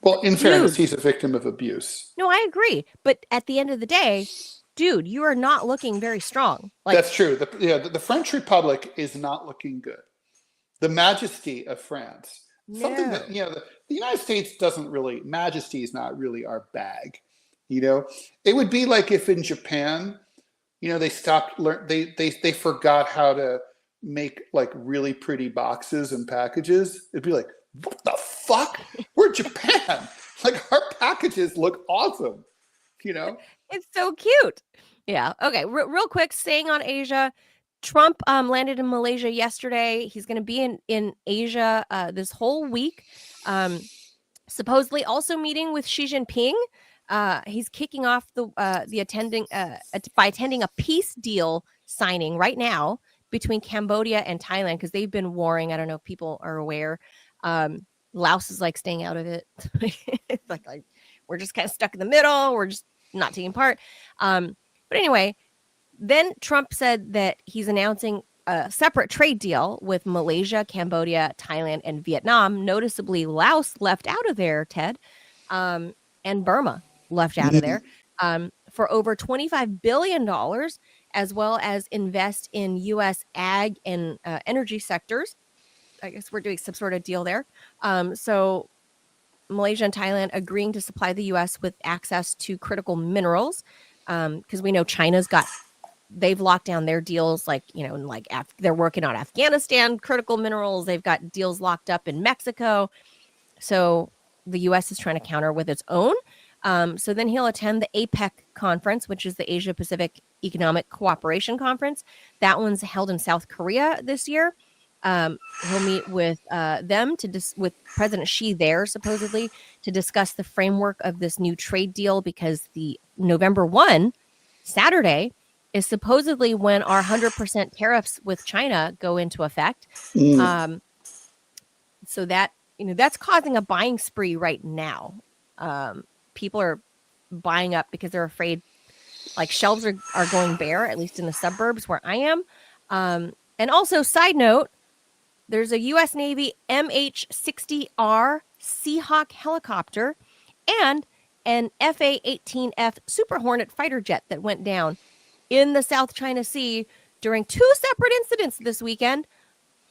Well, in fairness, he's a victim of abuse. No, I agree. But at the end of the day, dude, you are not looking very strong. Like, that's true. The French Republic is not looking good. The majesty of France. Something that, the United States doesn't really, majesty is not really our bag. It would be like if in Japan, they stopped, they forgot how to make like really pretty boxes and packages. It'd be like, what the fuck? We're Japan. Like, our packages look awesome. It's so cute. Yeah. Okay. Real quick, staying on Asia. Trump landed in Malaysia yesterday. He's going to be in Asia this whole week. Supposedly also meeting with Xi Jinping. He's kicking off by attending a peace deal signing right now between Cambodia and Thailand, because they've been warring. I don't know if people are aware. Laos is like staying out of it. It's like we're just kind of stuck in the middle. We're just not taking part. But anyway, then Trump said that he's announcing a separate trade deal with Malaysia, Cambodia, Thailand, and Vietnam. Noticeably, Laos left out of there, Ted, and Burma left out of there, for over $25 billion, as well as invest in U.S. ag and energy sectors. I guess we're doing some sort of deal there. So Malaysia and Thailand agreeing to supply the U.S. with access to critical minerals, because we know they've locked down their deals, like, they're working on Afghanistan critical minerals. They've got deals locked up in Mexico. So the U.S. is trying to counter with its own. So then he'll attend the APEC conference, which is the Asia Pacific Economic Cooperation Conference. That one's held in South Korea this year. He'll meet with them with President Xi there, supposedly, to discuss the framework of this new trade deal, because the November 1, Saturday, is supposedly when our 100% tariffs with China go into effect. So that, that's causing a buying spree right now. People are buying up because they're afraid Like shelves are going bare, at least in the suburbs where I am. And also, side note, there's a U.S. Navy MH-60R Seahawk helicopter and an FA-18F Super Hornet fighter jet that went down in the South China Sea during 2 separate incidents this weekend.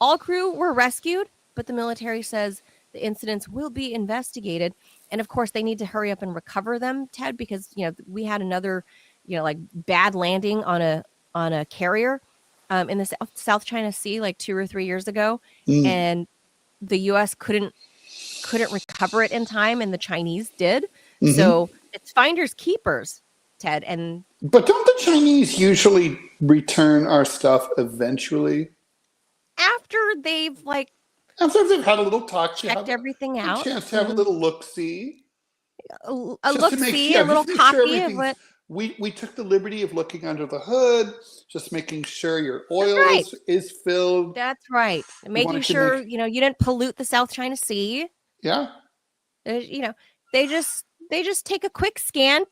All crew were rescued, but the military says the incidents will be investigated. And of course, they need to hurry up and recover them, Ted, because we had another, like bad landing on a carrier in the South China Sea like 2 or 3 years ago, and the U.S. couldn't recover it in time, and the Chinese did. So it's finders keepers, Ted. But don't the Chinese usually return our stuff eventually? After they've had a little talk, checked everything out, a chance to have a little look-see, a little copy of what we took the liberty of looking under the hood, just making sure your oil is filled. That's right. Making sure you didn't pollute the South China Sea. Yeah. They just take a quick scan,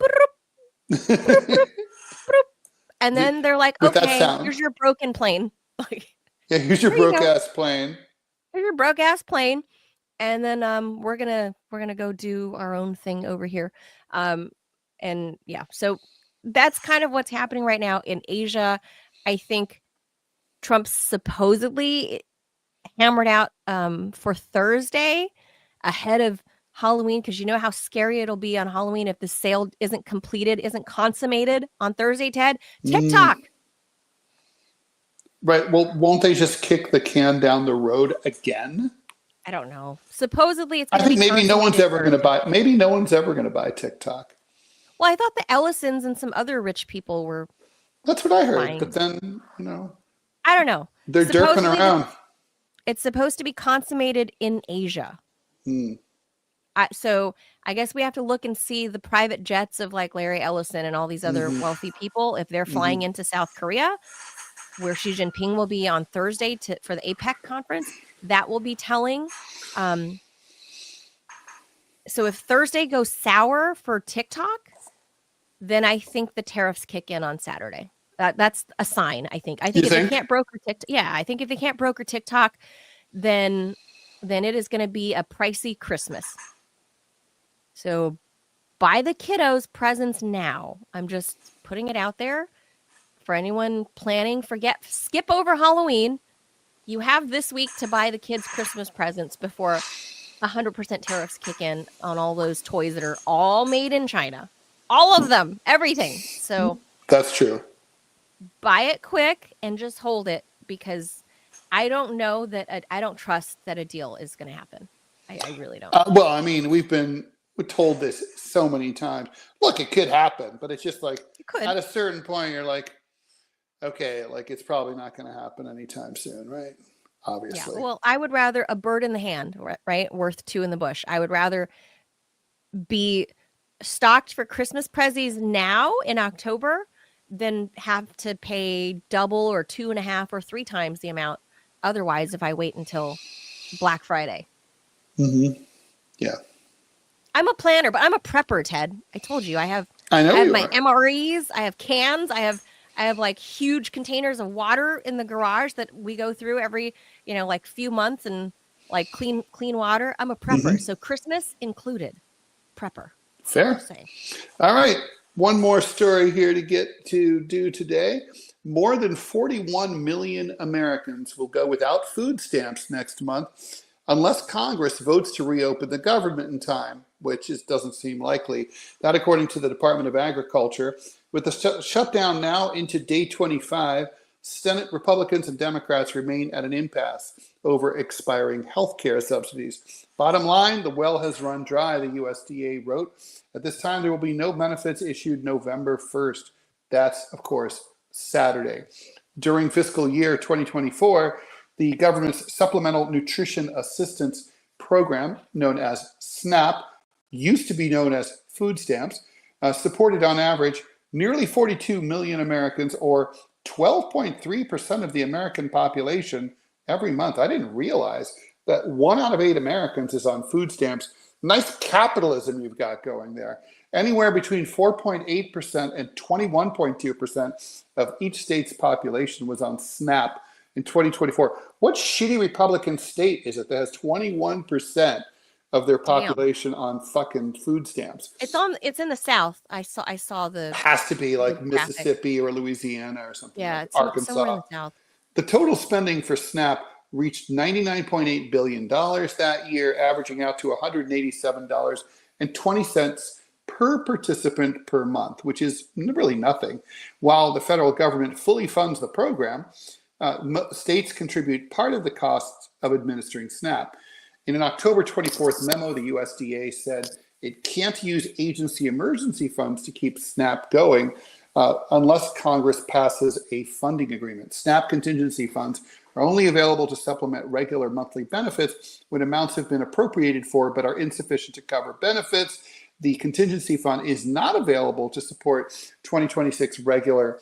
and then they're like, okay, here's your broken plane. Yeah, here's your broke-ass plane. Here's your broke-ass plane. And then we're gonna go do our own thing over here. And yeah, so that's kind of what's happening right now in Asia. I think Trump supposedly hammered out for Thursday ahead of Halloween, because you know how scary it'll be on Halloween if the sale isn't consummated on Thursday, Ted. TikTok. Right. Well, won't they just kick the can down the road again? I don't know. Supposedly, it's. I think maybe no one's ever going to buy. Maybe no one's ever going to buy TikTok. Well, I thought the Ellisons and some other rich people were. That's what I heard. Lying. But then, I don't know. They're derping around. It's supposed to be consummated in Asia. So I guess we have to look and see the private jets of like Larry Ellison and all these other wealthy people, if they're flying into South Korea, where Xi Jinping will be on Thursday for the APEC conference. That will be telling. So if Thursday goes sour for TikTok, then I think the tariffs kick in on Saturday. That's a sign, I think. If they can't broker TikTok, I think if they can't broker TikTok, then it is going to be a pricey Christmas. So buy the kiddos presents now. I'm just putting it out there for anyone planning. Skip over Halloween. You have this week to buy the kids Christmas presents before 100% tariffs kick in on all those toys that are all made in China. All of them, everything. So that's true. Buy it quick and just hold it, because I don't know that I don't trust that a deal is going to happen. I really don't. Well, I mean, we're told this so many times. Look, it could happen, but it's just like at a certain point, you're like, okay, like it's probably not going to happen anytime soon, right? Obviously. Yeah. Well, I would rather a bird in the hand, right? Worth 2 in the bush. I would rather be stocked for Christmas prezzies now in October than have to pay double or 2.5 or 3 times the amount otherwise if I wait until Black Friday. Yeah. I'm a planner, but I'm a prepper, Ted. I told you I have my MREs, I have cans, I have like huge containers of water in the garage that we go through every, like few months, and like clean water. I'm a prepper. So Christmas included. Prepper. Fair. All right. One more story here to get to do today. More than 41 million Americans will go without food stamps next month unless Congress votes to reopen the government in time, which doesn't seem likely. That according to the Department of Agriculture. With the shutdown now into day 25, Senate Republicans and Democrats remain at an impasse over expiring health care subsidies. Bottom line, the well has run dry, the USDA wrote. At this time, there will be no benefits issued November 1st. That's, of course, Saturday. During fiscal year 2024, the government's Supplemental Nutrition Assistance Program, known as SNAP, used to be known as food stamps, supported on average nearly 42 million Americans, or 12.3% of the American population every month. I didn't realize that 1 out of 8 Americans is on food stamps. Nice capitalism you've got going there. Anywhere between 4.8% and 21.2% of each state's population was on SNAP in 2024. What shitty Republican state is it that has 21% of their population on fucking food stamps? It's in the South. I saw the Has to be like graphic. Mississippi or Louisiana or something. Yeah, like it's Arkansas. somewhere in the South. The total spending for SNAP reached $99.8 billion that year, averaging out to $187.20 per participant per month, which is really nothing. While the federal government fully funds the program, states contribute part of the costs of administering SNAP. In an October 24th memo, the USDA said it can't use agency emergency funds to keep SNAP going unless Congress passes a funding agreement. SNAP contingency funds are only available to supplement regular monthly benefits when amounts have been appropriated for but are insufficient to cover benefits. The contingency fund is not available to support 2026 regular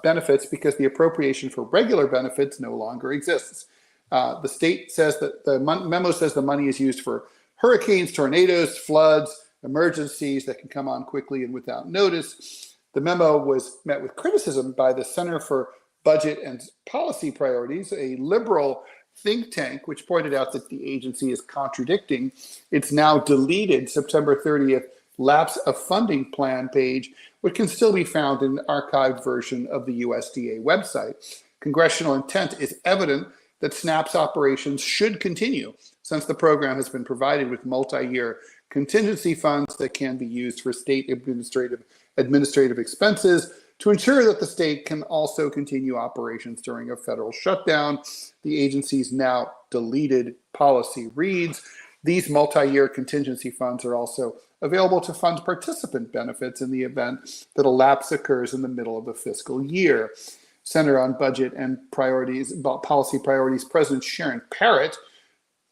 benefits because the appropriation for regular benefits no longer exists. The state says that the memo says the money is used for hurricanes, tornadoes, floods, emergencies that can come on quickly and without notice. The memo was met with criticism by the Center for Budget and Policy Priorities, a liberal think tank, which pointed out that the agency is contradicting its now deleted September 30th lapse of funding plan page, which can still be found in an archived version of the USDA website. Congressional intent is evident that SNAP's operations should continue since the program has been provided with multi-year contingency funds that can be used for state administrative expenses to ensure that the state can also continue operations during a federal shutdown. The agency's now deleted policy reads, these multi-year contingency funds are also available to fund participant benefits in the event that a lapse occurs in the middle of the fiscal year. Center on Budget and Policy Priorities President Sharon Parrott,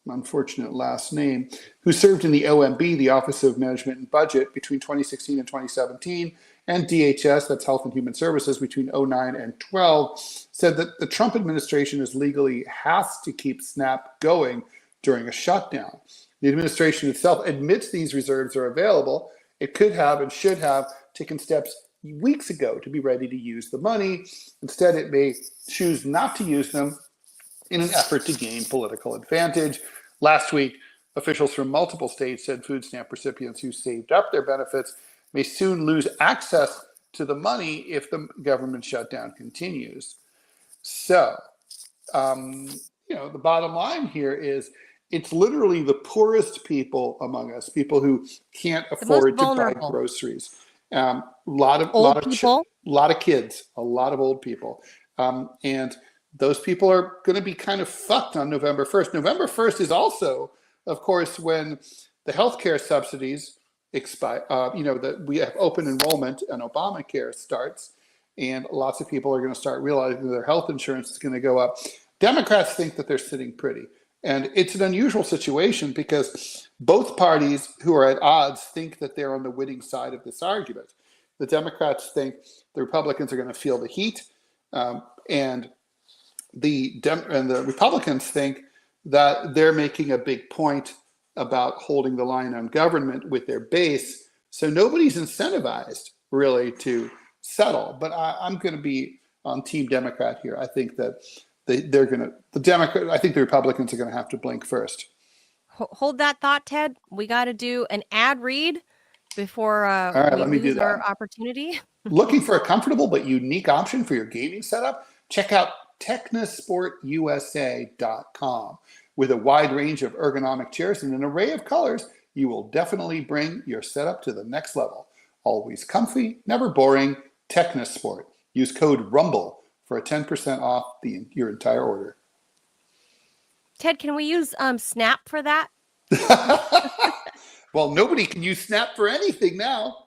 unfortunate last name, who served in the OMB, the Office of Management and Budget, between 2016 and 2017, and DHS, that's Health and Human Services, between 2009 and 12, said that the Trump administration legally has to keep SNAP going during a shutdown. The administration itself admits these reserves are available. It could have and should have taken steps weeks ago to be ready to use the money. Instead, it may choose not to use them in an effort to gain political advantage. Last week, officials from multiple states said food stamp recipients who saved up their benefits may soon lose access to the money if the government shutdown continues. So, the bottom line here is it's literally the poorest people among us, people who can't afford to buy groceries. Lot of kids, a lot of old people. And those people are going to be kind of fucked on November 1st. November 1st is also, of course, when the healthcare subsidies expire, that we have open enrollment and Obamacare starts, and lots of people are going to start realizing that their health insurance is going to go up. Democrats think that they're sitting pretty. And it's an unusual situation because both parties who are at odds think that they're on the winning side of this argument. The Democrats think the Republicans are going to feel the heat, and the Republicans think that they're making a big point about holding the line on government with their base. So nobody's incentivized really to settle. But I'm going to be on Team Democrat here. I think that I think the Republicans are going to have to blink first. Hold that thought, Ted. We got to do an ad read before we lose our opportunity. Looking for a comfortable but unique option for your gaming setup? Check out technosportusa.com. With a wide range of ergonomic chairs and an array of colors, you will definitely bring your setup to the next level. Always comfy, never boring, Technosport. Use code RUMBLE for a 10% off your entire order. Ted, can we use Snap for that? Well, nobody can use Snap for anything now.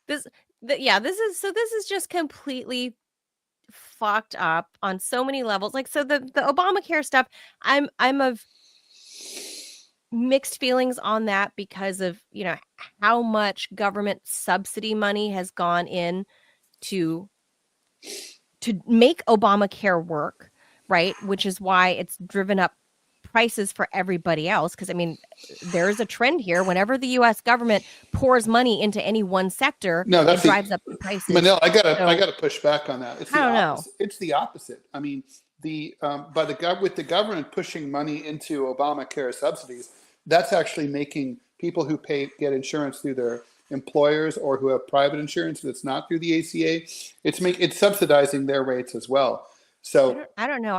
This is just completely fucked up on so many levels. Like, so the Obamacare stuff, I'm of mixed feelings on that because of, how much government subsidy money has gone in to make Obamacare work, right? Which is why it's driven up prices for everybody else. Because I mean, there's a trend here. Whenever the U.S. government pours money into any one sector, No, it drives up the prices. Manila, I So, gotta push back on that. It's I the don't know. opposite. It's the opposite. I mean, with the government pushing money into Obamacare subsidies, that's actually making people who get insurance through their employers or who have private insurance that's not through the ACA, it's subsidizing their rates as well. So I don't know.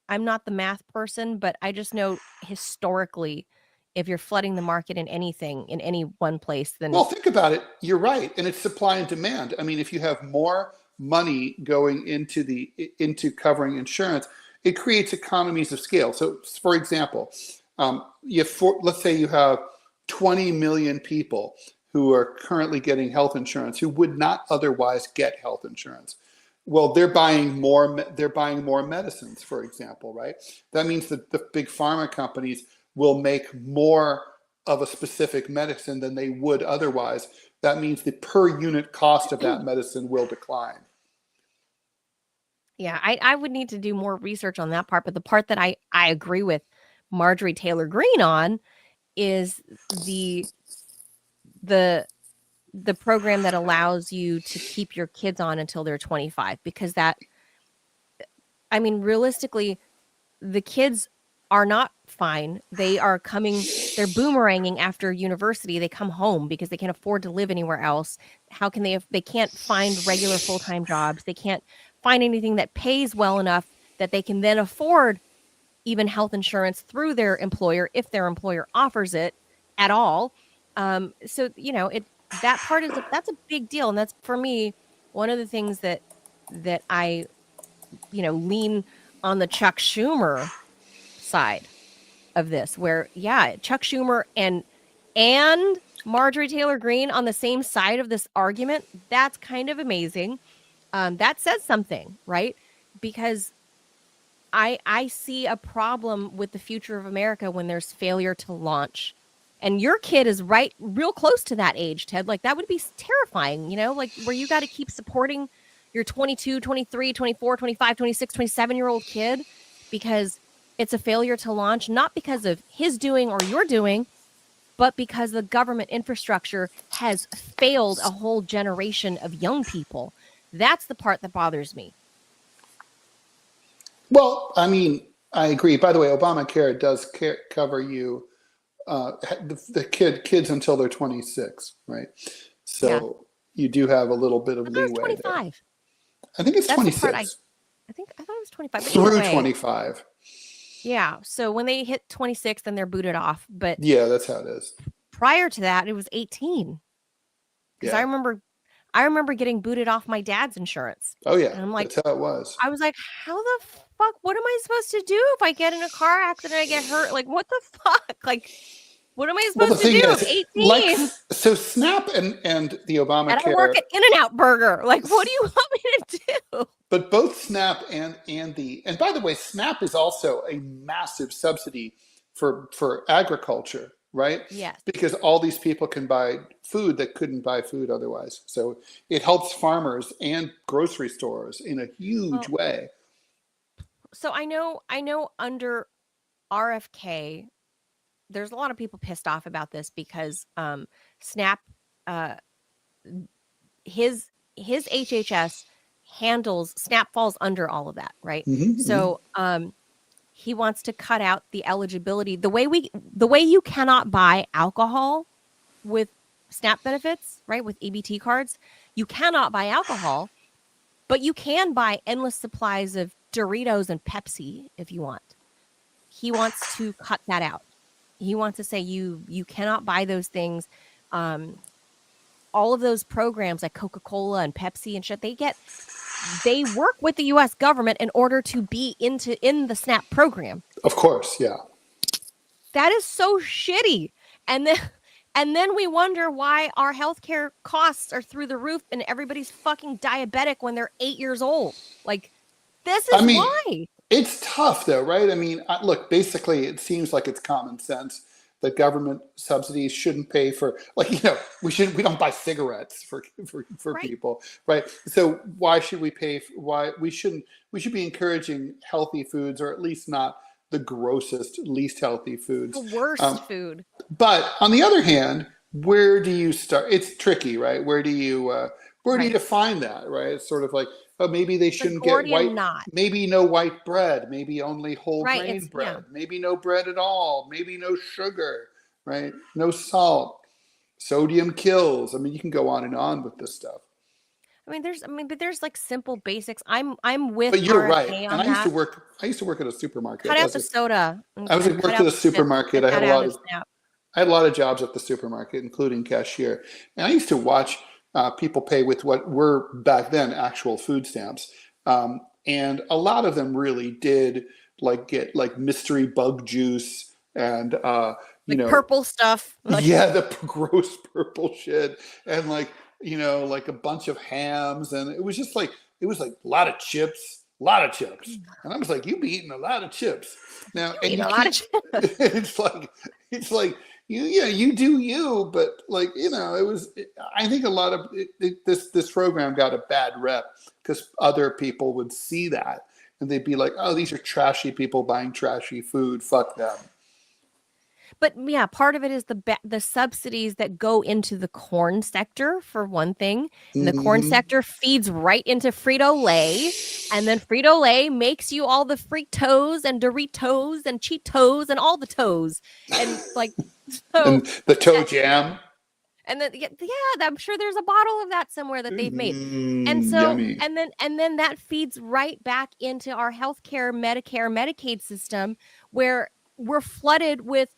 I'm not the math person, but I just know historically, if you're flooding the market in anything in any one place, then well, think about it. You're right, and it's supply and demand. I mean, if you have more money going into covering insurance, it creates economies of scale. So, for example, let's say you have 20 million people who are currently getting health insurance who would not otherwise get health insurance. Well, they're buying more medicines, for example, right? That means that the big pharma companies will make more of a specific medicine than they would otherwise. That means the per unit cost of that medicine will decline. Yeah, I would need to do more research on that part. But the part that I agree with Marjorie Taylor Greene on is the program that allows you to keep your kids on until they're 25, because I mean, realistically, the kids are not fine. They're boomeranging after university. They come home because they can't afford to live anywhere else. How can they can't find regular full-time jobs. They can't find anything that pays well enough that they can then afford even health insurance through their employer, if their employer offers it at all. So, that part that's a big deal. And that's, for me, one of the things that I, lean on the Chuck Schumer side of this, where, yeah, Chuck Schumer and Marjorie Taylor Greene on the same side of this argument. That's kind of amazing. That says something, right? Because I see a problem with the future of America when there's failure to launch. And your kid is real close to that age, Ted. Like, that would be terrifying, like where you got to keep supporting your 22, 23, 24, 25, 26, 27-year-old kid because it's a failure to launch, not because of his doing or your doing, but because the government infrastructure has failed a whole generation of young people. That's the part that bothers me. Well, I mean, I agree. By the way, Obamacare does cover you, the kids until they're 26, right? So you do have a little bit of leeway 25. There. I think it's 26. I thought it was 25. But through 25. Yeah. So when they hit 26, then they're booted off. But yeah, that's how it is. Prior to that, it was 18. Because I remember getting booted off my dad's insurance. Oh yeah, and I'm like, that's how it was. I was like, how the fuck? What am I supposed to do if I get in a car accident? I get hurt. Like, what the fuck? Like, what am I supposed to do? Is, 18. So SNAP and the Obamacare. And I work at In-N-Out Burger. Like, what do you want me to do? But both SNAP and by the way, SNAP is also a massive subsidy for agriculture, right? Yes. Because all these people can buy food that couldn't buy food otherwise. So it helps farmers and grocery stores in a huge way. So I know under RFK, there's a lot of people pissed off about this because SNAP, his HHS handles, SNAP falls under all of that, right? Mm-hmm, so he wants to cut out the eligibility. The way you cannot buy alcohol with SNAP benefits, right? With EBT cards, you cannot buy alcohol, but you can buy endless supplies of Doritos and Pepsi if you want. He wants to cut that out. He wants to say you cannot buy those things. All of those programs like Coca-Cola and Pepsi and shit, they work with the U.S. government in order to be in the SNAP program. Of course, yeah. That is so shitty. And then we wonder why our healthcare costs are through the roof and everybody's fucking diabetic when they're 8 years old. Like, this is why. It's tough though, right? I mean, look, basically it seems like it's common sense that government subsidies shouldn't pay for, like, we don't buy cigarettes for right. people, right? So why should we pay? We should be encouraging healthy foods, or at least not the grossest, least healthy foods. The worst food. But on the other hand, where do you start? It's tricky, right? Where do you define that, right? It's sort of like, oh, maybe they shouldn't get white, knot. maybe no white bread, maybe only whole Right, grain it's- bread, yeah. maybe no bread at all, maybe no sugar, right? No salt, sodium kills. I mean, you can go on with this stuff. But there's like simple basics. I'm with But you're RFK right. on And I that. used to work at a supermarket. Cut out the soda. I was worked at a supermarket. I had a lot of jobs at the supermarket, including cashier. And I used to watch people pay with what were back then actual food stamps. And a lot of them really did like get like mystery bug juice and purple stuff. The gross purple shit, and like a bunch of hams, and it was like a lot of chips. And I was like, you be eating a lot of chips now. And eat a lot of chips. it's like you do you, but like, I think a lot of this program got a bad rep because other people would see that and they'd be like, oh, these are trashy people buying trashy food. Fuck them. But yeah, part of it is the subsidies that go into the corn sector, for one thing. And the corn sector feeds right into Frito-Lay. And then Frito-Lay makes you all the Fritos and Doritos and Cheetos and all the toes. And like, so. And the toe jam. And then, I'm sure there's a bottle of that somewhere that they've made. And so, yummy. and then that feeds right back into our healthcare, Medicare, Medicaid system, where we're flooded with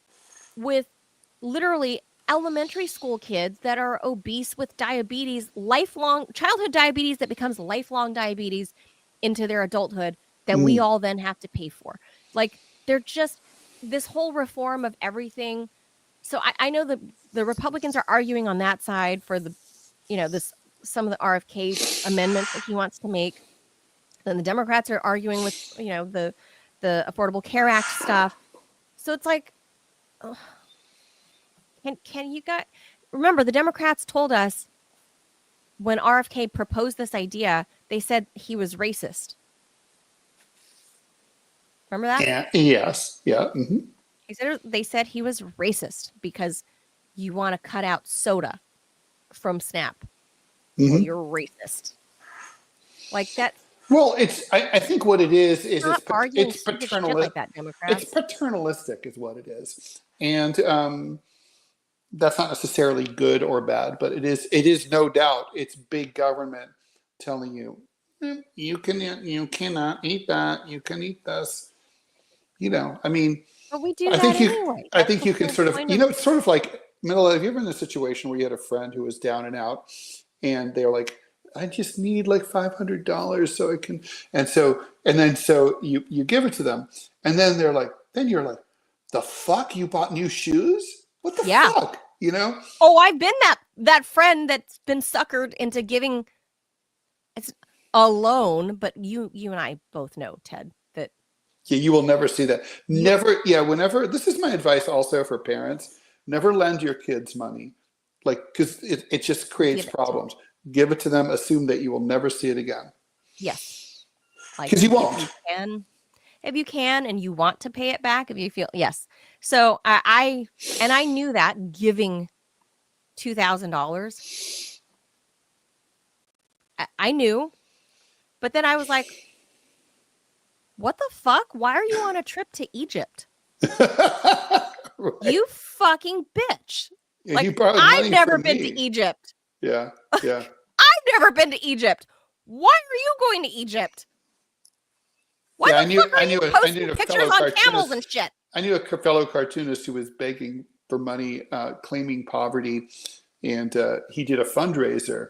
literally elementary school kids that are obese with diabetes, lifelong childhood diabetes that becomes lifelong diabetes into their adulthood that we all then have to pay for. Like, they're just this whole reform of everything. So I know the Republicans are arguing on that side for the, some of the RFK amendments that he wants to make. Then the Democrats are arguing with, the Affordable Care Act stuff. So it's like, can you guys remember the Democrats told us when RFK proposed this idea, they said he was racist. Remember that? Yeah. Yes. Yeah. Mm-hmm. They said he was racist because you want to cut out soda from SNAP. Mm-hmm. Well, you're racist. Like that. Well, I think what it is it's paternalistic. Like that, Democrats. It's paternalistic is what it is. And that's not necessarily good or bad, but it is no doubt. It's big government telling you, you cannot eat that. You can eat this. But we do I that think anyway. I think you can sort of, it's sort of like, Manila, have you ever been in a situation where you had a friend who was down and out and they're like, I just need like $500 so I can, and then you give it to them and then they're like, then you're like, the fuck, you bought new shoes? What the fuck? Oh, I've been that friend that's been suckered into giving it's a loan, but you and I both know, Ted, that you will never see that. Whenever, this is my advice also for parents, never lend your kids money. Like, because it just creates problems. Give it to them, assume that you will never see it again. Yes. Because you won't. If you can and you want to pay it back, if you feel, yes. So I knew that giving $2,000, I knew, but then I was like, what the fuck? Why are you on a trip to Egypt? Right. You fucking bitch. Yeah, like, I've never been to Egypt. Yeah. I've never been to Egypt. Why are you going to Egypt? Why I knew a pictures on camels and shit? I knew a fellow cartoonist who was begging for money, claiming poverty, and he did a fundraiser,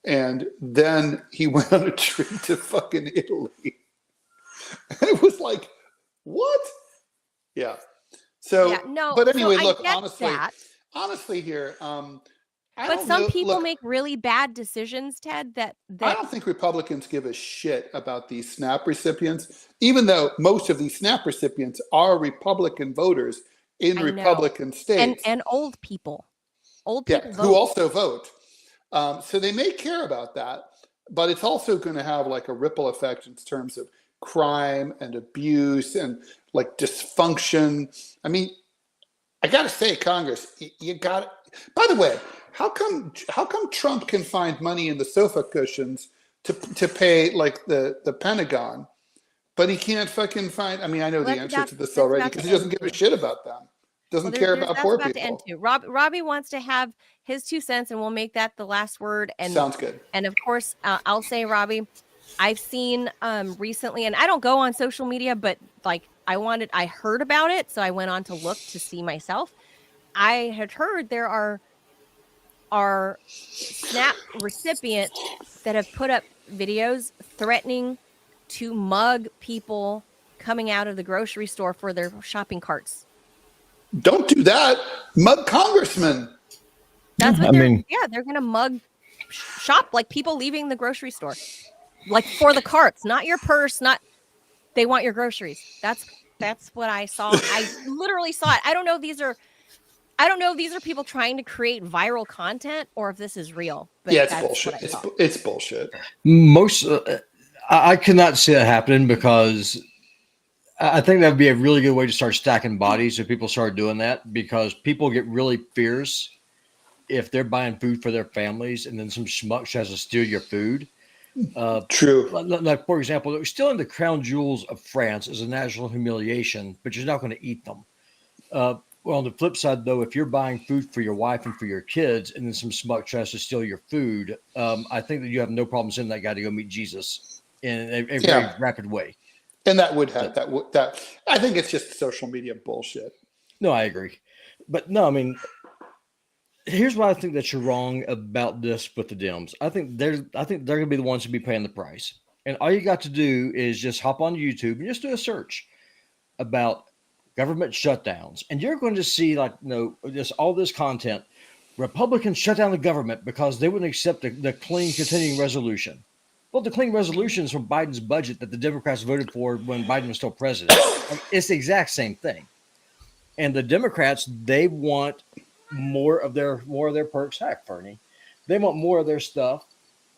and then he went on a trip to fucking Italy, and it was like, what? Yeah. So, but anyway, look, honestly, here. But some people make really bad decisions, Ted, that I don't think Republicans give a shit about these SNAP recipients, even though most of these SNAP recipients are Republican voters in Republican states. And old people. Old people vote. Who also vote. So they may care about that, but it's also going to have like a ripple effect in terms of crime and abuse and like dysfunction. I mean, I got to say, Congress, you got. By the way, how come Trump can find money in the sofa cushions to pay like the Pentagon, but he can't fucking find? I mean, I know the answer to this already because he doesn't give a shit about them. Doesn't care about poor people. To end too. Robbie wants to have his 2 cents, and we'll make that the last word. And sounds good. And of course, I'll say, Robbie, I've seen recently, and I don't go on social media, but like I heard about it, so I went on to look to see myself. I had heard there are SNAP recipients that have put up videos threatening to mug people coming out of the grocery store for their shopping carts. Don't do that. Mug congressmen. That's what they're going to mug shop, like people leaving the grocery store, like for the carts, not your purse, they want your groceries. That's what I saw. I literally saw it. I don't know if these are people trying to create viral content or if this is real. But yeah, it's bullshit. It's bullshit. I cannot see that happening because I think that would be a really good way to start stacking bodies if people start doing that, because people get really fierce if they're buying food for their families and then some schmuck tries to steal your food. True. Like, for example, stealing the crown jewels of France is a national humiliation, but you're not going to eat them. Well, on the flip side, though, if you're buying food for your wife and for your kids and then some schmuck tries to steal your food, I think that you have no problem sending that guy to go meet Jesus in a very rapid way. And that would have that. I think it's just social media bullshit. No, I agree. But no, I mean, here's why I think that you're wrong about this with the Dems. I think they're going to be the ones to be paying the price. And all you got to do is just hop on YouTube and just do a search about government shutdowns. And you're going to see just all this content. Republicans shut down the government because they wouldn't accept the clean continuing resolution. Well, the clean resolution is from Biden's budget that the Democrats voted for when Biden was still president. It's the exact same thing. And the Democrats, they want more of their perks. Heck, Fernie, they want more of their stuff,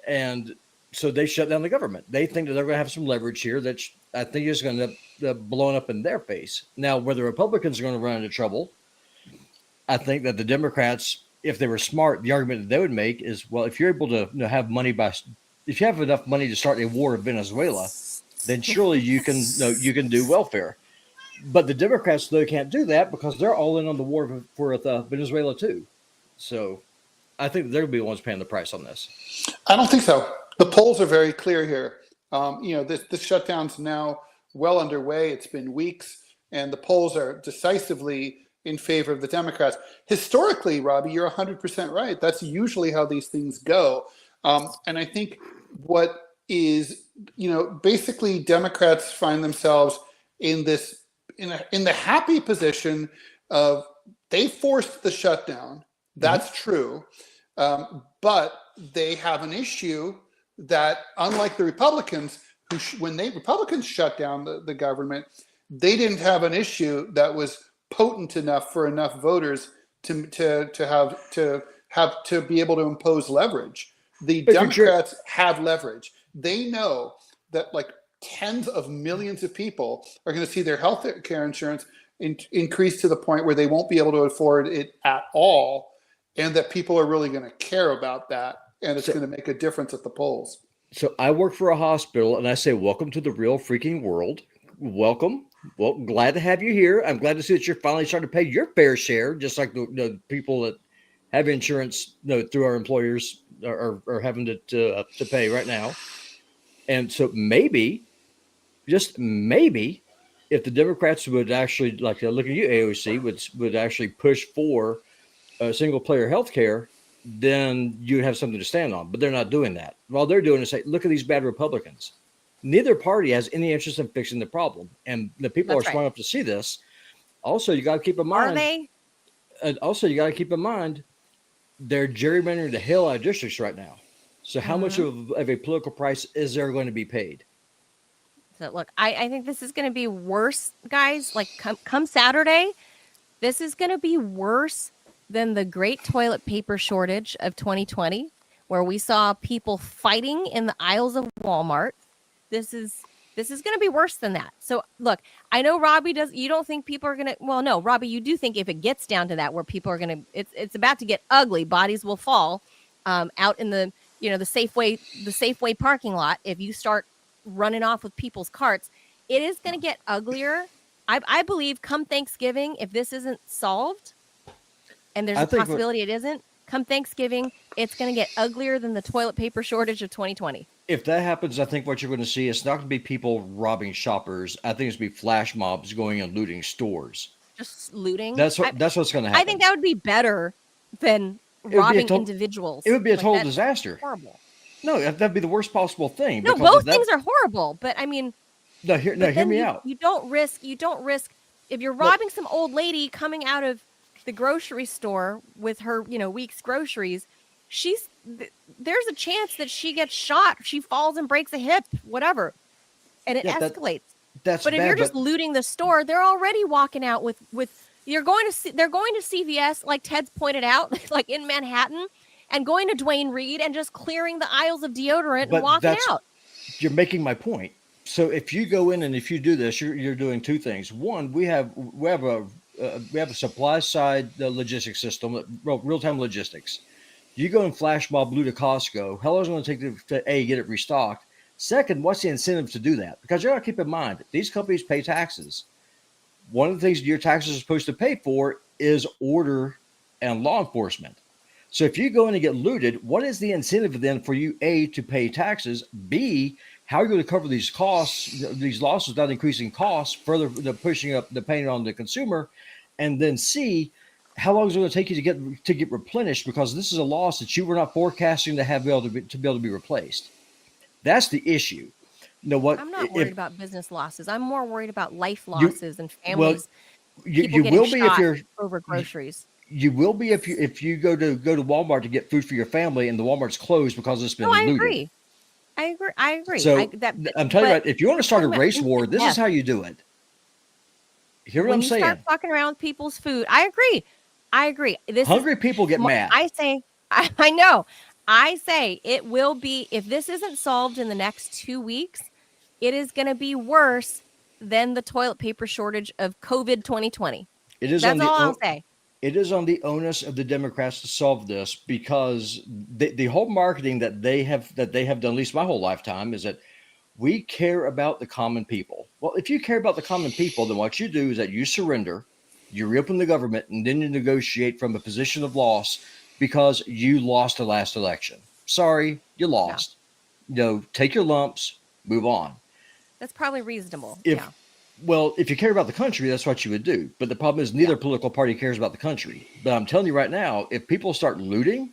and so they shut down the government. They think that they're going to have some leverage here that I think is going to end up blowing up in their face. Now, whether Republicans are going to run into trouble, I think that the Democrats, if they were smart, the argument that they would make is, well, if you're able to have money if you have enough money to start a war in Venezuela, then surely you can do welfare. But the Democrats, though, can't do that because they're all in on the war for Venezuela, too. So I think they're going to be the ones paying the price on this. I don't think so. The polls are very clear here. This shutdown's now well underway. It's been weeks, and the polls are decisively in favor of the Democrats. Historically, Robbie, you're 100% right. That's usually how these things go. And I think what is, basically Democrats find themselves in the happy position of they forced the shutdown. That's true. But they have an issue that, unlike the Republicans, when Republicans shut down the government, they didn't have an issue that was potent enough for enough voters to be able to impose leverage. The Democrats have leverage. They know that like tens of millions of people are going to see their health care insurance increase to the point where they won't be able to afford it at all, and that people are really going to care about that, and it's going to make a difference at the polls. So I work for a hospital, and I say, welcome to the real freaking world. Welcome. Well, glad to have you here. I'm glad to see that you're finally starting to pay your fair share, just like the people that have insurance through our employers are having to pay right now. And so maybe, just maybe, if the Democrats would actually, like looking at you, AOC, would actually push for single player health care, then you'd have something to stand on. But they're not doing that. All they're doing is say, look at these bad Republicans. Neither party has any interest in fixing the problem. And the people are smart enough to see this. Also, you got to keep in mind. Are they? And also, you got to keep in mind, they're gerrymandering the hell out of districts right now. So how much of a political price is there going to be paid? So look, I think this is going to be worse, guys. Like come Saturday, this is going to be worse than the great toilet paper shortage of 2020, where we saw people fighting in the aisles of Walmart. This is This is going to be worse than that. So look, I know Robbie you don't think people are going to, well, no, Robbie, you do think if it gets down to that, where people are going to, it's about to get ugly, bodies will fall out in the, the Safeway parking lot. If you start running off with people's carts, it is going to get uglier. I believe come Thanksgiving, if this isn't solved, and there's a possibility it isn't, come Thanksgiving, it's going to get uglier than the toilet paper shortage of 2020. If that happens, I think what you're going to see is not going to be people robbing shoppers. I think it's going to be flash mobs going and looting stores. Just looting? That's what's going to happen. I think that would be better than robbing individuals. It would be a total disaster. Horrible. No, that'd be the worst possible thing. No, both things are horrible, but I mean... No, hear me out. You don't risk, if you're robbing some old lady coming out of the grocery store with her, week's groceries, there's a chance that she gets shot, she falls and breaks a hip, whatever, and it escalates. But if you're just looting the store, they're already walking out with they're going to CVS, like Ted's pointed out, like in Manhattan, and going to Duane Reade and just clearing the aisles of deodorant and walking out. You're making my point. So if you go in and if you do this, you're doing two things. One, we have a supply side logistics system, real-time logistics. You go and flash mob loot a Costco. How long is it going to take to get it restocked? Second, what's the incentive to do that? Because you got to keep in mind, these companies pay taxes. One of the things your taxes are supposed to pay for is order and law enforcement. So if you go in and get looted, what is the incentive then for you, A, to pay taxes, B, how are you going to cover these costs, these losses without increasing costs, further pushing up the pain on the consumer, and then C, how long is it going to take you to get replenished, because this is a loss that you were not forecasting to be able to be replaced. That's the issue. You know what? I'm not worried about business losses. I'm more worried about life losses and families. Well, you will be if you're over groceries. You will be if you go to Walmart to get food for your family and the Walmart's closed because it's been looted. I agree. So I'm telling you, if you want to start a race war, this is how you do it. Hear what I'm saying? When you start fucking around with people's food, I agree. Hungry people get mad. I know. I say it will be, if this isn't solved in the next 2 weeks, it is going to be worse than the toilet paper shortage of COVID 2020. That's all I'll say. It is on the onus of the Democrats to solve this, because the whole marketing that they have done, at least my whole lifetime, is that we care about the common people. Well, if you care about the common people, then what you do is that you surrender, you reopen the government, and then you negotiate from a position of loss because you lost the last election. Sorry, you lost. Yeah. Take your lumps, move on. That's probably reasonable. Well, if you care about the country, that's what you would do. But the problem is neither political party cares about the country. But I'm telling you right now, if people start looting,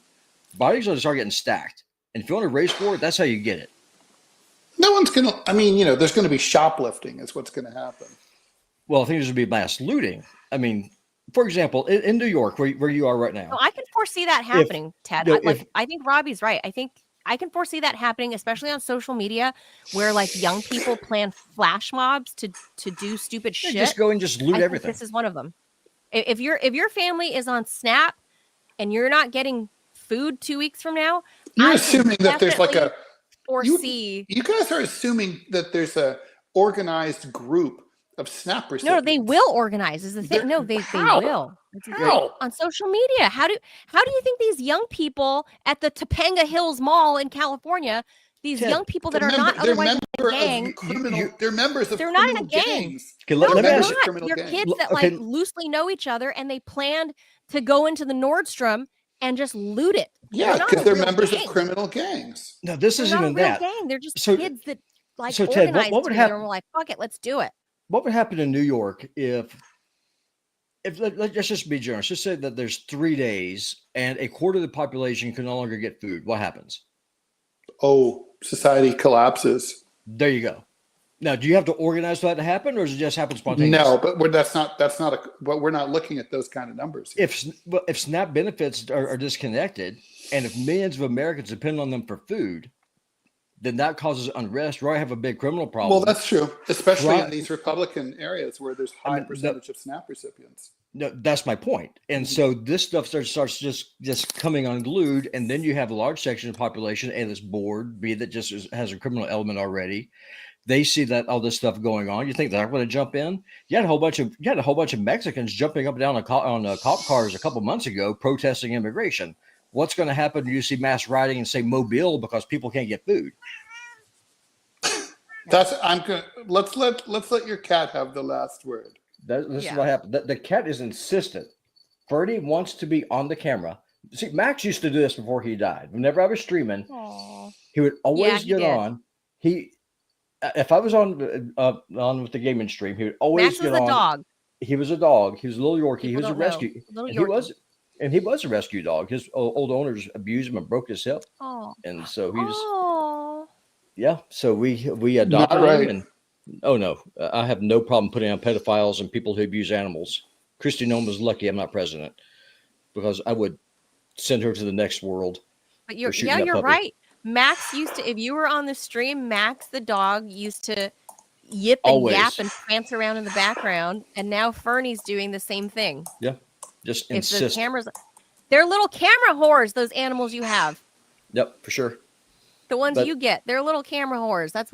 bodies are going to start getting stacked. And if you want to race war, that's how you get it. No one's going to, there's going to be shoplifting is what's going to happen. Well, I think there's going to be mass looting. I mean, for example, in New York, where you are right now. No, I can foresee that happening, Ted. I think Robbie's right. I think I can foresee that happening, especially on social media, where like young people plan flash mobs to do stupid shit. Just go and just loot everything. This is one of them. If your family is on SNAP and you're not getting food 2 weeks from now, you're assuming that there's like a foresee. You guys are assuming that there's a organized group of SNAP recipients. No, they will organize. Is the thing? No, they will. How? On social media. How do you think these young people at the Topanga Hills Mall in California, these young people that are not otherwise in a gang, they're members of they're not in a gang. Okay, let me ask you. They're kids that like loosely know each other, and they planned to go into the Nordstrom and just loot it. Yeah, because they're members of criminal gangs. No, this isn't even that. Gang. They're just kids that like so Ted, what would happen? And we're like, fuck it, let's do it. What would happen in New York if let's just be generous, just say that there's 3 days and a quarter of the population can no longer get food? What happens? Oh, society collapses. There you go. Now, do you have to organize for that to happen, or does it just happen spontaneously? No, but but we're not looking at those kind of numbers here. If SNAP benefits are disconnected, and if millions of Americans depend on them for food, then that causes unrest. Or I have a big criminal problem. Well, that's true, especially in these Republican areas where there's high percentage of SNAP recipients. No, that's my point. And so this stuff starts just coming unglued, and then you have a large section of the population, and it's bored, be that just has a criminal element already, They see that all this stuff going on. You think they're going to jump in? You had a whole bunch of Mexicans jumping up and down on cop cars a couple months ago protesting immigration. What's going to happen when you see mass rioting in, say, Mobile because people can't get food? Let's let your cat have the last word. This is what happened. The cat is insistent. Ferdy wants to be on the camera. See, Max used to do this before he died. Whenever I was streaming, he would always get on. If I was on with the gaming stream, he would always get on. Max was a dog. He was a dog. He was a little Yorkie. He was a rescue. He was a rescue dog. His old owners abused him and broke his hip. And so he was. Yeah. So we adopted him. And no, I have no problem putting on pedophiles and people who abuse animals. Kristi Noem was lucky I'm not president, because I would send her to the next world. But you're right. Max used to, if you were on the stream, Max the dog used to yip and yap and prance around in the background, and now Fernie's doing the same thing. Yeah, just insist. The cameras, they're little camera whores. Those animals you have. Yep, for sure. The ones you get, they're little camera whores. That's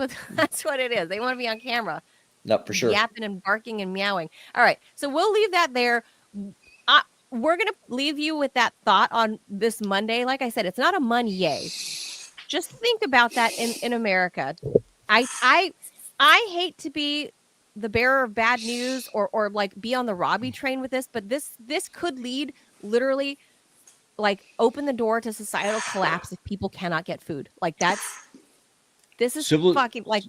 what it is. They want to be on camera. Yep, for sure. Yapping and barking and meowing. All right, so we'll leave that there. We're gonna leave you with that thought on this Monday. Like I said, it's not a Monday. Just think about that in America. I hate to be the bearer of bad news or like be on the Robbie train with this, but this could lead literally like open the door to societal collapse if people cannot get food. Like this is fucking like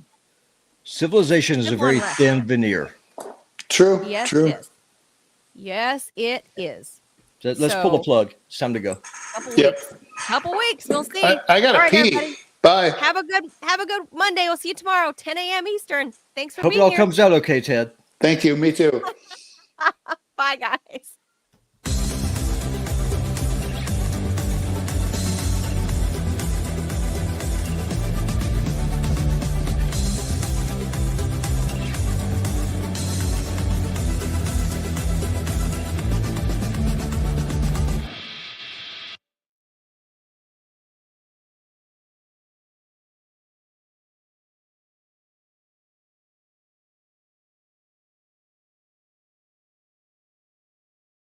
civilization is a very thin veneer. True. Yes, true. It is. Yes, it is. Let's pull the plug. It's time to go. Couple weeks. We'll see. I gotta pee. Everybody. Bye. Have a good Monday. We'll see you tomorrow, 10 a.m. Eastern. Thanks for being here. Hope it all comes out okay, Ted. Thank you. Me too. Bye, guys.